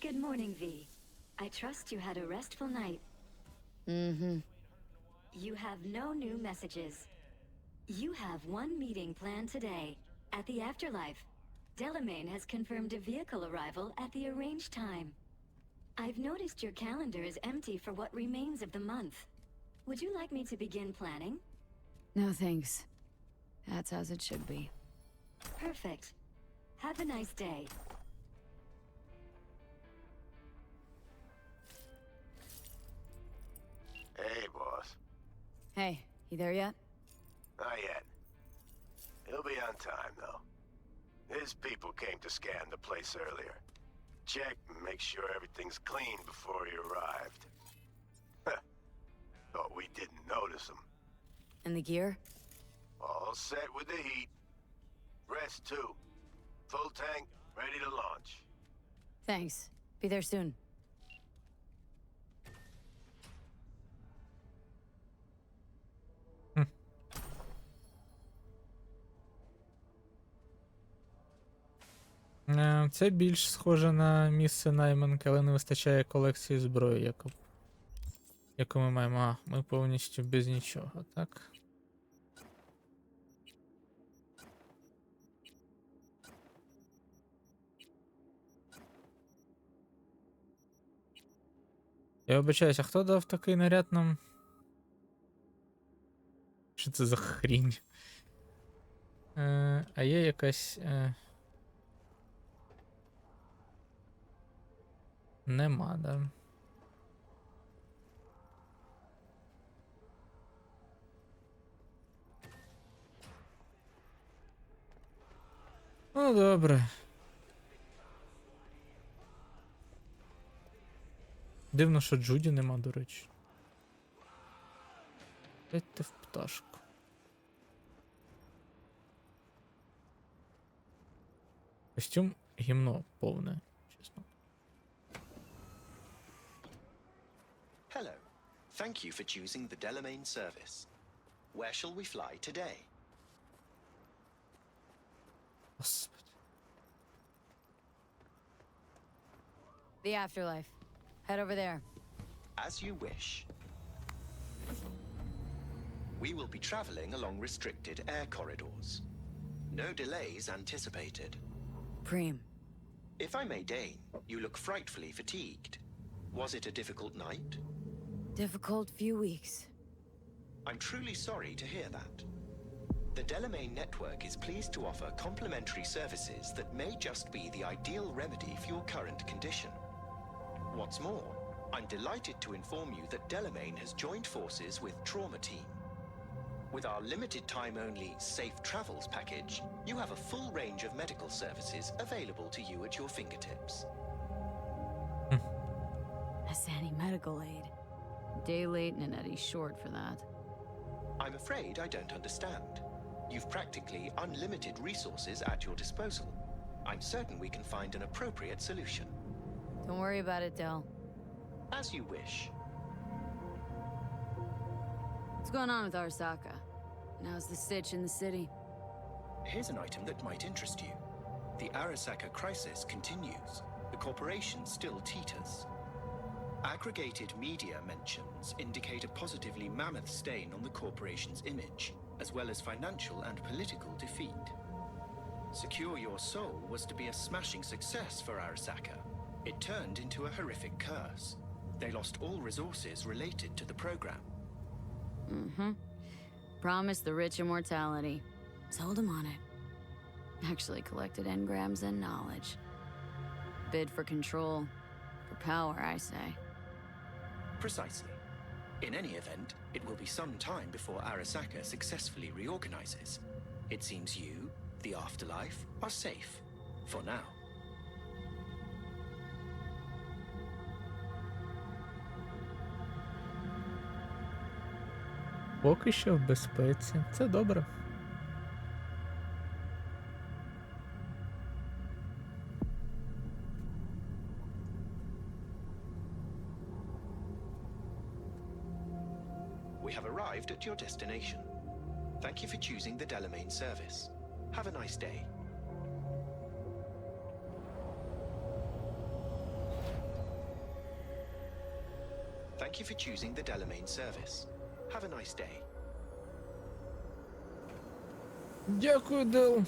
Good morning, V. I trust you had a restful night. Mm-hmm. You have no new messages. You have one meeting planned today, at the Afterlife. Delamain has confirmed a vehicle arrival at the arranged time. I've noticed your calendar is empty for what remains of the month. Would you like me to begin planning? No thanks. That's as it should be. Perfect. Have a nice day. Hey, boss. Hey, you there yet? Not yet. He'll be on time, though. His people came to scan the place earlier. Check and make sure everything's clean before he arrived. Thought we didn't notice him. And the gear? All set with the heat. Rest, too. Full tank, ready to launch. Thanks. Be there soon. Це більш схоже на місце найманки, але не вистачає колекції зброї, яку ми маємо. А, ми повністю без нічого, так? Я вибачаюсь, а хто дав такий наряд нам? Що це за хрінь? А є якась... Нема, да. Ну, добре. Дивно, що Джуді нема, до речі. Дайте в пташку. Костюм гімно повне, чесно. Hello. Thank you for choosing the Delamain service. Where shall we fly today? Господи. The Afterlife. Head over there. As you wish. We will be traveling along restricted air corridors. No delays anticipated. Preem. If I may deign, you look frightfully fatigued. Was it a difficult night? Difficult few weeks. I'm truly sorry to hear that. The Delamain network is pleased to offer complimentary services that may just be the ideal remedy for your current condition. What's more, I'm delighted to inform you that Delamain has joined forces with Trauma Team. With our limited time only Safe Travels package, you have a full range of medical services available to you at your fingertips. That's any medical aid. Day late and an Eddie short for that. I'm afraid I don't understand. You've practically unlimited resources at your disposal. I'm certain we can find an appropriate solution. Don't worry about it, Del. As you wish. What's going on with Arasaka? Now's the sitch in the city. Here's an item that might interest you. The Arasaka crisis continues. The corporation still teeters. Aggregated media mentions indicate a positively mammoth stain on the corporation's image, as well as financial and political defeat. Secure Your Soul was to be a smashing success for Arasaka. It turned into a horrific curse. They lost all resources related to the program. Mm-hmm. Promised the rich immortality. Sold him on it. Actually collected engrams and knowledge. Bid for control. For power, I say. Precisely. In any event, it will be some time before Arasaka successfully reorganizes. It seems you, the afterlife, are safe. For now. Поки що в безпеці. Це добре. We have arrived at your destination. Thank you for choosing the Delamain service. Have a nice day. Thank you for choosing the Delamain service. Have a nice day. Дякую, Дел.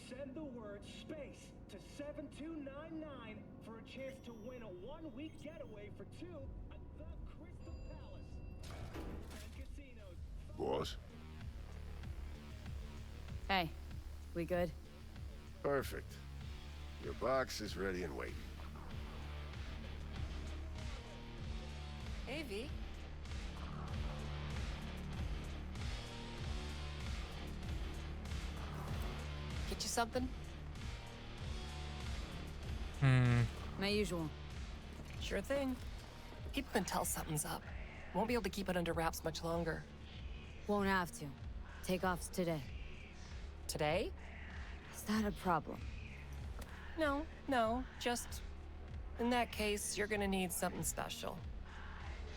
Send the word space to 7299 for a chance to win a one-week getaway for two at the Crystal Palace and casinos. Boss? Hey, we good? Perfect. Your box is ready and waiting. Hey, V. Get you something? My usual. Sure thing. People can tell something's up. Won't be able to keep it under wraps much longer. Won't have to. Takeoff's today. Today? Is that a problem? No. Just... in that case, you're gonna need something special.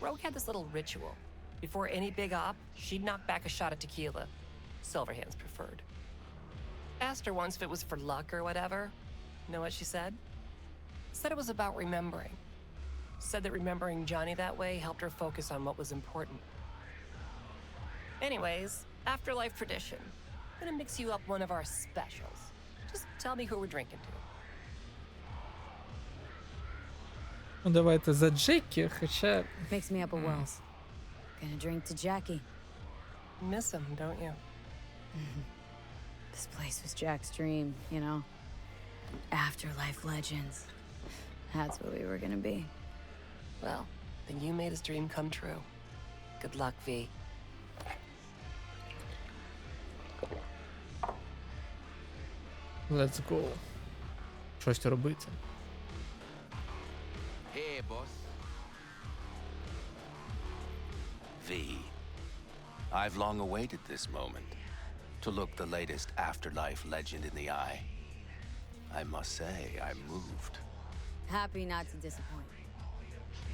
Rogue had this little ritual. Before any big op, she'd knock back a shot of tequila. Silverhand's preferred. Asked her once if it was for luck or whatever. Know what she said? Said it was about remembering. Said that remembering Johnny that way helped her focus on what was important. Anyways, afterlife tradition. Gonna mix you up one of our specials. Just tell me who we're drinking to. Ну, давайте за Джекі, хоча... Makes me up a Wells. Gonna drink to Jackie. Miss him, don't you? This place was Jack's dream, you know? Afterlife legends. That's what we were gonna be. Well, then you made his dream come true. Good luck, V. Let's go. Щось робити. Hey, boss. V. I've long awaited this moment. To look the latest afterlife legend in the eye. I must say, I'm moved. Happy not to disappoint.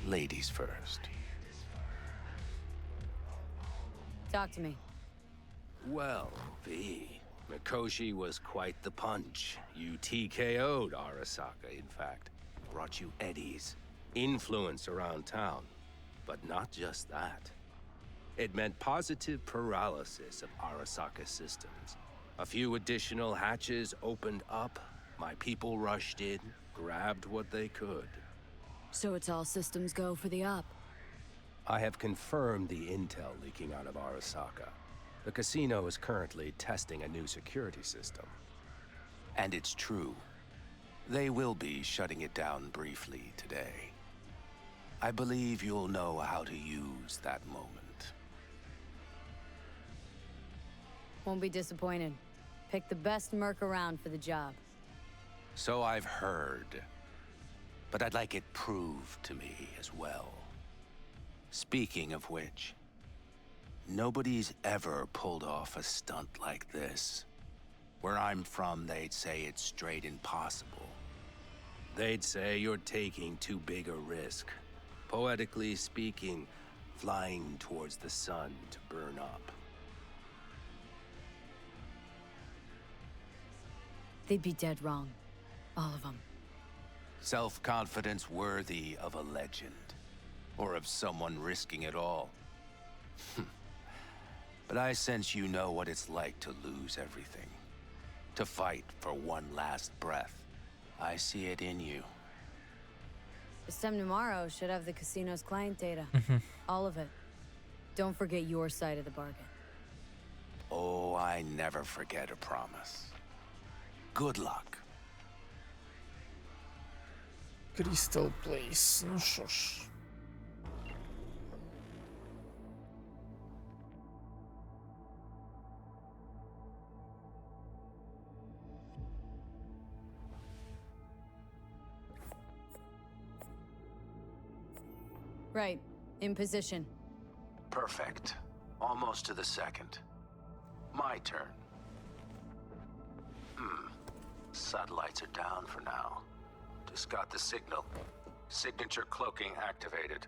Ladies first. Talk to me. Well, V. Mikoshi was quite the punch. You TKO'd Arasaka, in fact. Brought you eddies. Influence around town. But not just that. It meant positive paralysis of Arasaka's systems. A few additional hatches opened up. My people rushed in, grabbed what they could. So it's all systems go for the op. I have confirmed the intel leaking out of Arasaka. The casino is currently testing a new security system. And it's true. They will be shutting it down briefly today. I believe you'll know how to use that moment. Won't be disappointed. Pick the best merc around for the job. So I've heard. But I'd like it proved to me as well. Speaking of which, nobody's ever pulled off a stunt like this. Where I'm from, they'd say it's straight impossible. They'd say you're taking too big a risk. Poetically speaking, flying towards the sun to burn up. They'd be dead wrong. All of them. Self-confidence worthy of a legend. Or of someone risking it all. But I sense you know what it's like to lose everything. To fight for one last breath. I see it in you. This time tomorrow should have the casino's client data. All of it. Don't forget your side of the bargain. Oh, I never forget a promise. Good luck. Crystal Place. Ну що ж. Right. In position. Perfect. Almost to the second. My turn. Satellites are down for now. Just got the signal. Signature cloaking activated.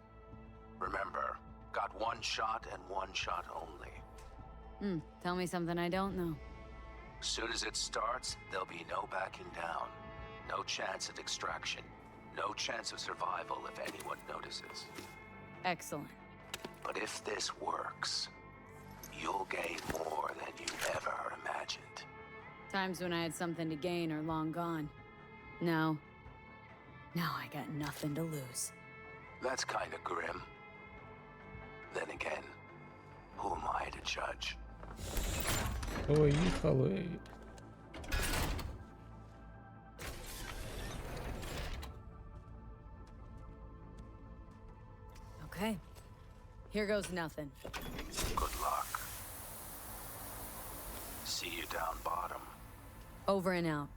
Remember, got one shot and one shot only. Tell me something I don't know. As soon as it starts, there'll be no backing down. No chance at extraction. No chance of survival if anyone notices. Excellent. But if this works, you'll gain more than you ever imagined. Times when I had something to gain are long gone. No. Now I got nothing to lose. That's kind of grim. Then again, who am I to judge? Поїхали. Okay. Here goes nothing. Good luck. See you down bottom. Over and out.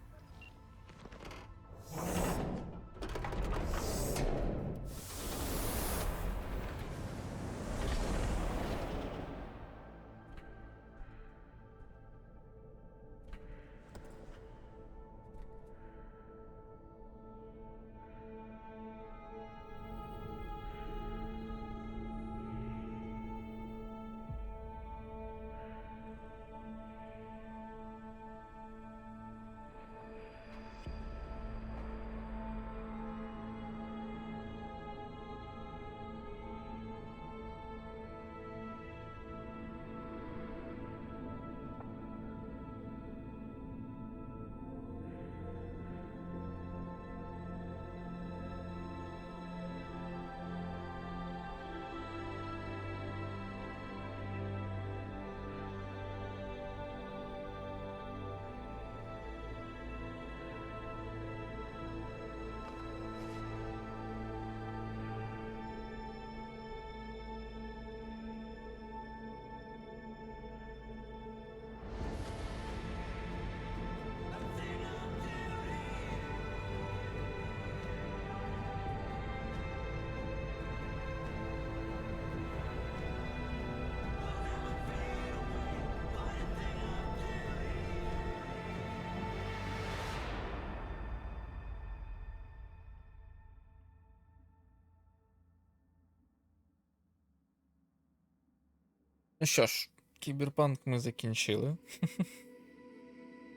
Ну що ж, Cyberpunk ми закінчили.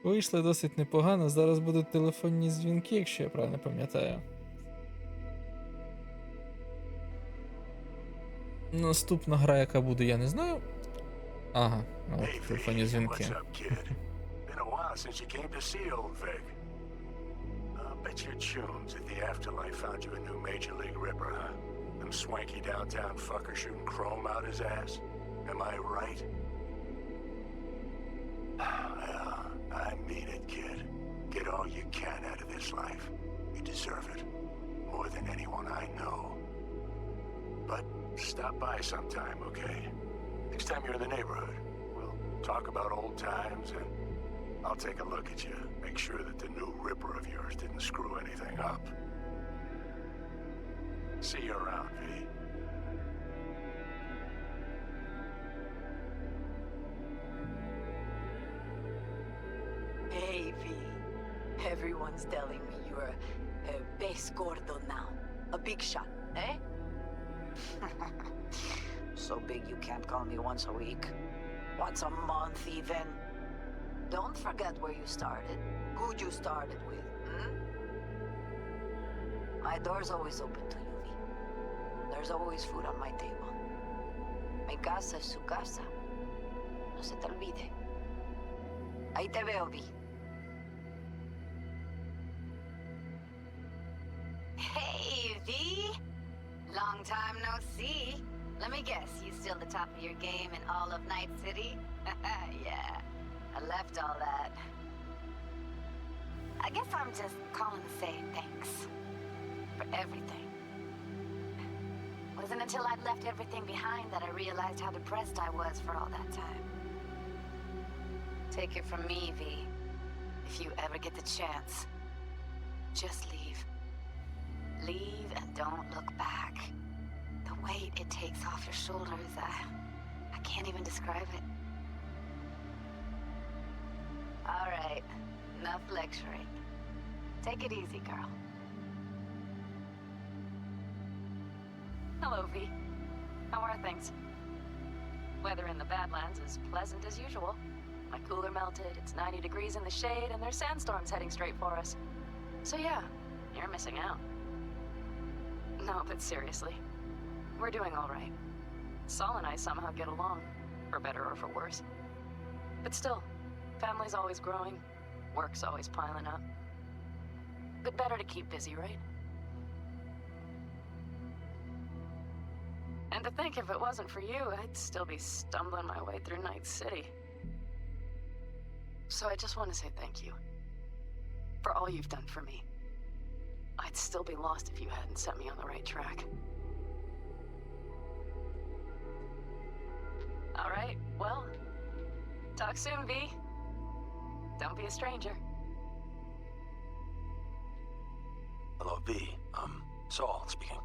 Вийшли досить непогано. Зараз будуть телефонні дзвінки, якщо я правильно пам'ятаю. Наступна гра, яка буде, я не знаю. Ага, от телефонні дзвінки. Bet your tunes that the afterlife found you a new major league ripper, huh? Them swanky downtown fuckers shooting chrome out his ass? Am I right? I mean it, kid. Get all you can out of this life. You deserve it. More than anyone I know. But stop by sometime, okay? Next time you're in the neighborhood, we'll talk about old times and I'll take a look at you. Make sure that the new ripper of yours didn't screw anything up. See you around, V. Hey, V. Everyone's telling me you're a base gordo now. A big shot, eh? So big you can't call me once a week. Once a month, even. Don't forget where you started. Who you started with, My door's always open to you, V. There's always food on my table. Mi casa es su casa. No se te olvide. Ahí te veo, V. Oh, see? Let me guess, you still the top of your game in all of Night City? Yeah, I left all that. I guess I'm just calling to say thanks. For everything. Wasn't until I'd left everything behind that I realized how depressed I was for all that time. Take it from me, V. If you ever get the chance, just leave. Leave and don't look back. The weight it takes off your shoulders, I can't even describe it. All right, enough lecturing. Take it easy, girl. Hello, V. How are things? Weather in the Badlands is pleasant as usual. My cooler melted, it's 90 degrees in the shade, and there's sandstorms heading straight for us. So yeah, you're missing out. No, but seriously, we're doing all right. Saul and I somehow get along, for better or for worse. But still, family's always growing, work's always piling up. But better to keep busy, right? And to think if it wasn't for you, I'd still be stumbling my way through Night City. So I just want to say thank you. For all you've done for me. I'd still be lost if you hadn't set me on the right track. All right, well, talk soon, V. Don't be a stranger. Hello, V. Saul speaking.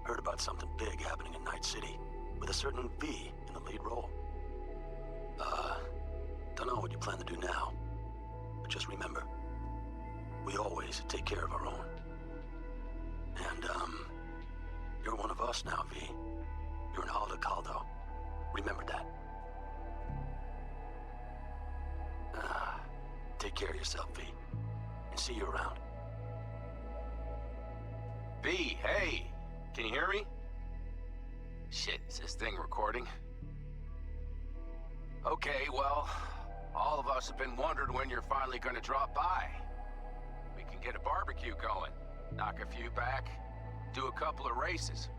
Heard about something big happening in Night City, with a certain V in the lead role. Don't know what you plan to do now, but just remember, we always take care of our own. And, you're one of us now, V. You're an Aldecaldo. Remember that. Take care of yourself, V. And see you around. V, hey! Can you hear me? Shit, is this thing recording? Okay, well, all of us have been wondering when you're finally gonna drop by. We can get a barbecue going, knock a few back, do a couple of races,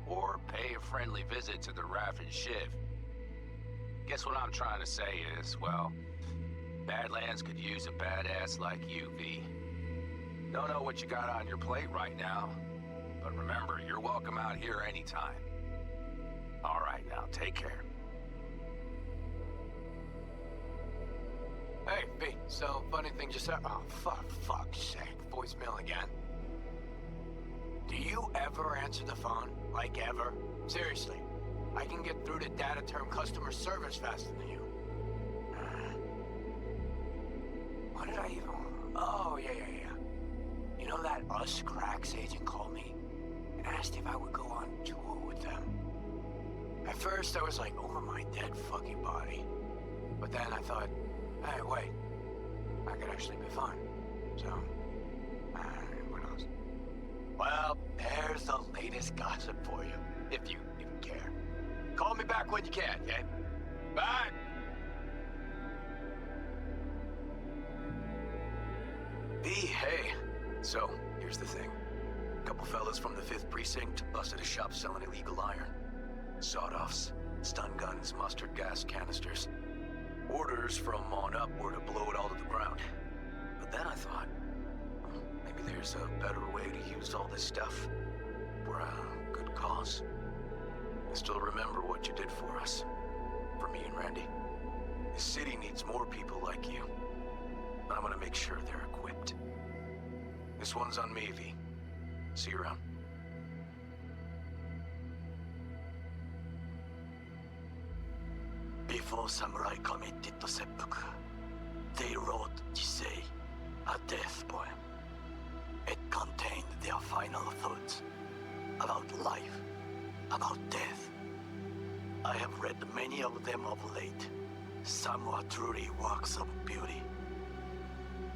or pay a friendly visit to the Raff and Shiv. Guess what I'm trying to say is, well, Badlands could use a badass like you, V. Don't know what you got on your plate right now, but remember, you're welcome out here anytime. All right, now, take care. Hey, B, so funny thing just happened. Oh, fuck's sake, voicemail again. Do you ever answer the phone? Like ever? Seriously, I can get through to data term customer service faster than you. What did I even... Oh, yeah. You know that Us Cracks agent called me and asked if I would go on tour with them? At first, I was like, over my dead fucking body. But then I thought, hey, wait, I could actually be fun. So, who knows? Well, there's the latest gossip for you, if you even care. Call me back when you can, okay? Bye! V, hey. So, here's the thing. A couple fellas from the 5th Precinct busted a shop selling illegal iron. Sawed-offs, stun guns, mustard gas canisters. Orders from on up were to blow it all to the ground. But then I thought, maybe there's a better way to use all this stuff for a good cause. I still remember what you did for us. For me and Randy. The city needs more people like you. And I'm gonna make sure they're equipped. This one's on me, V. See you around. Before samurai committed to seppuku, they wrote Jisei, a death poem. It contained their final thoughts about life, about death. I have read many of them of late. Some were truly works of beauty.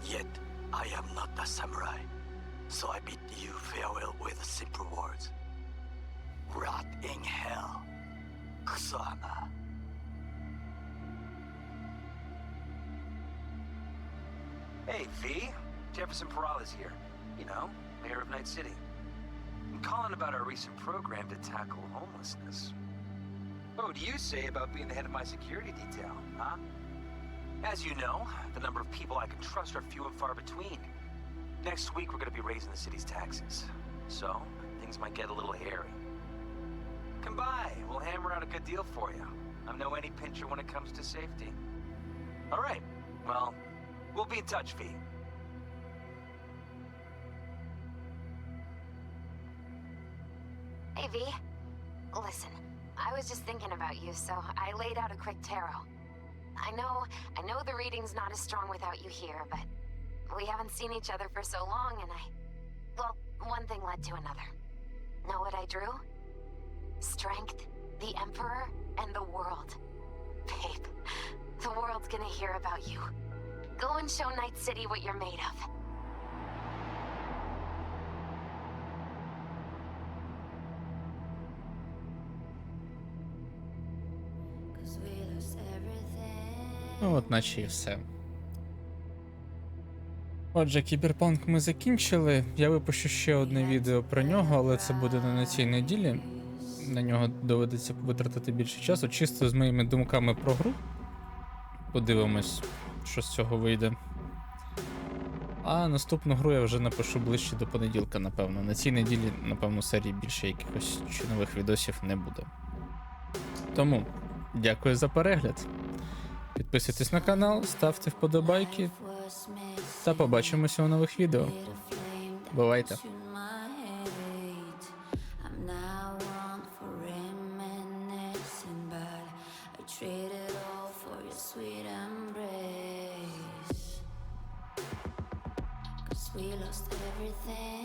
Yet, I am not a samurai, so I bid you farewell with simple words. Rot in hell, Kusama. Hey, V. Jefferson Peralta's here. You know, mayor of Night City. I'm calling about our recent program to tackle homelessness. What do you say about being the head of my security detail, huh? As you know, the number of people I can trust are few and far between. Next week, we're going to be raising the city's taxes. So, things might get a little hairy. Come by. We'll hammer out a good deal for you. I'm no any pincher when it comes to safety. All right. Well, we'll be in touch, V. Hey, V. Listen, I was just thinking about you, so I laid out a quick tarot. I know the reading's not as strong without you here, but we haven't seen each other for so long, and well, one thing led to another. Know what I drew? Strength, the Emperor, and the world. Babe, the world's gonna hear about you. Go and show Night City what you're made of. Ну от наче і все. Отже, Cyberpunk ми закінчили. Я випущу ще одне відео про нього, але це буде не на цій неділі. На нього доведеться витратити більше часу, чисто з моїми думками про гру. Подивимось, що з цього вийде. А наступну гру я вже напишу ближче до понеділка, напевно. На цій неділі, напевно, серії більше якихось чи нових відосів не буде. Тому, дякую за перегляд. Підписуйтесь на канал, ставте вподобайки та побачимося у нових відео. Бувайте! We lost everything.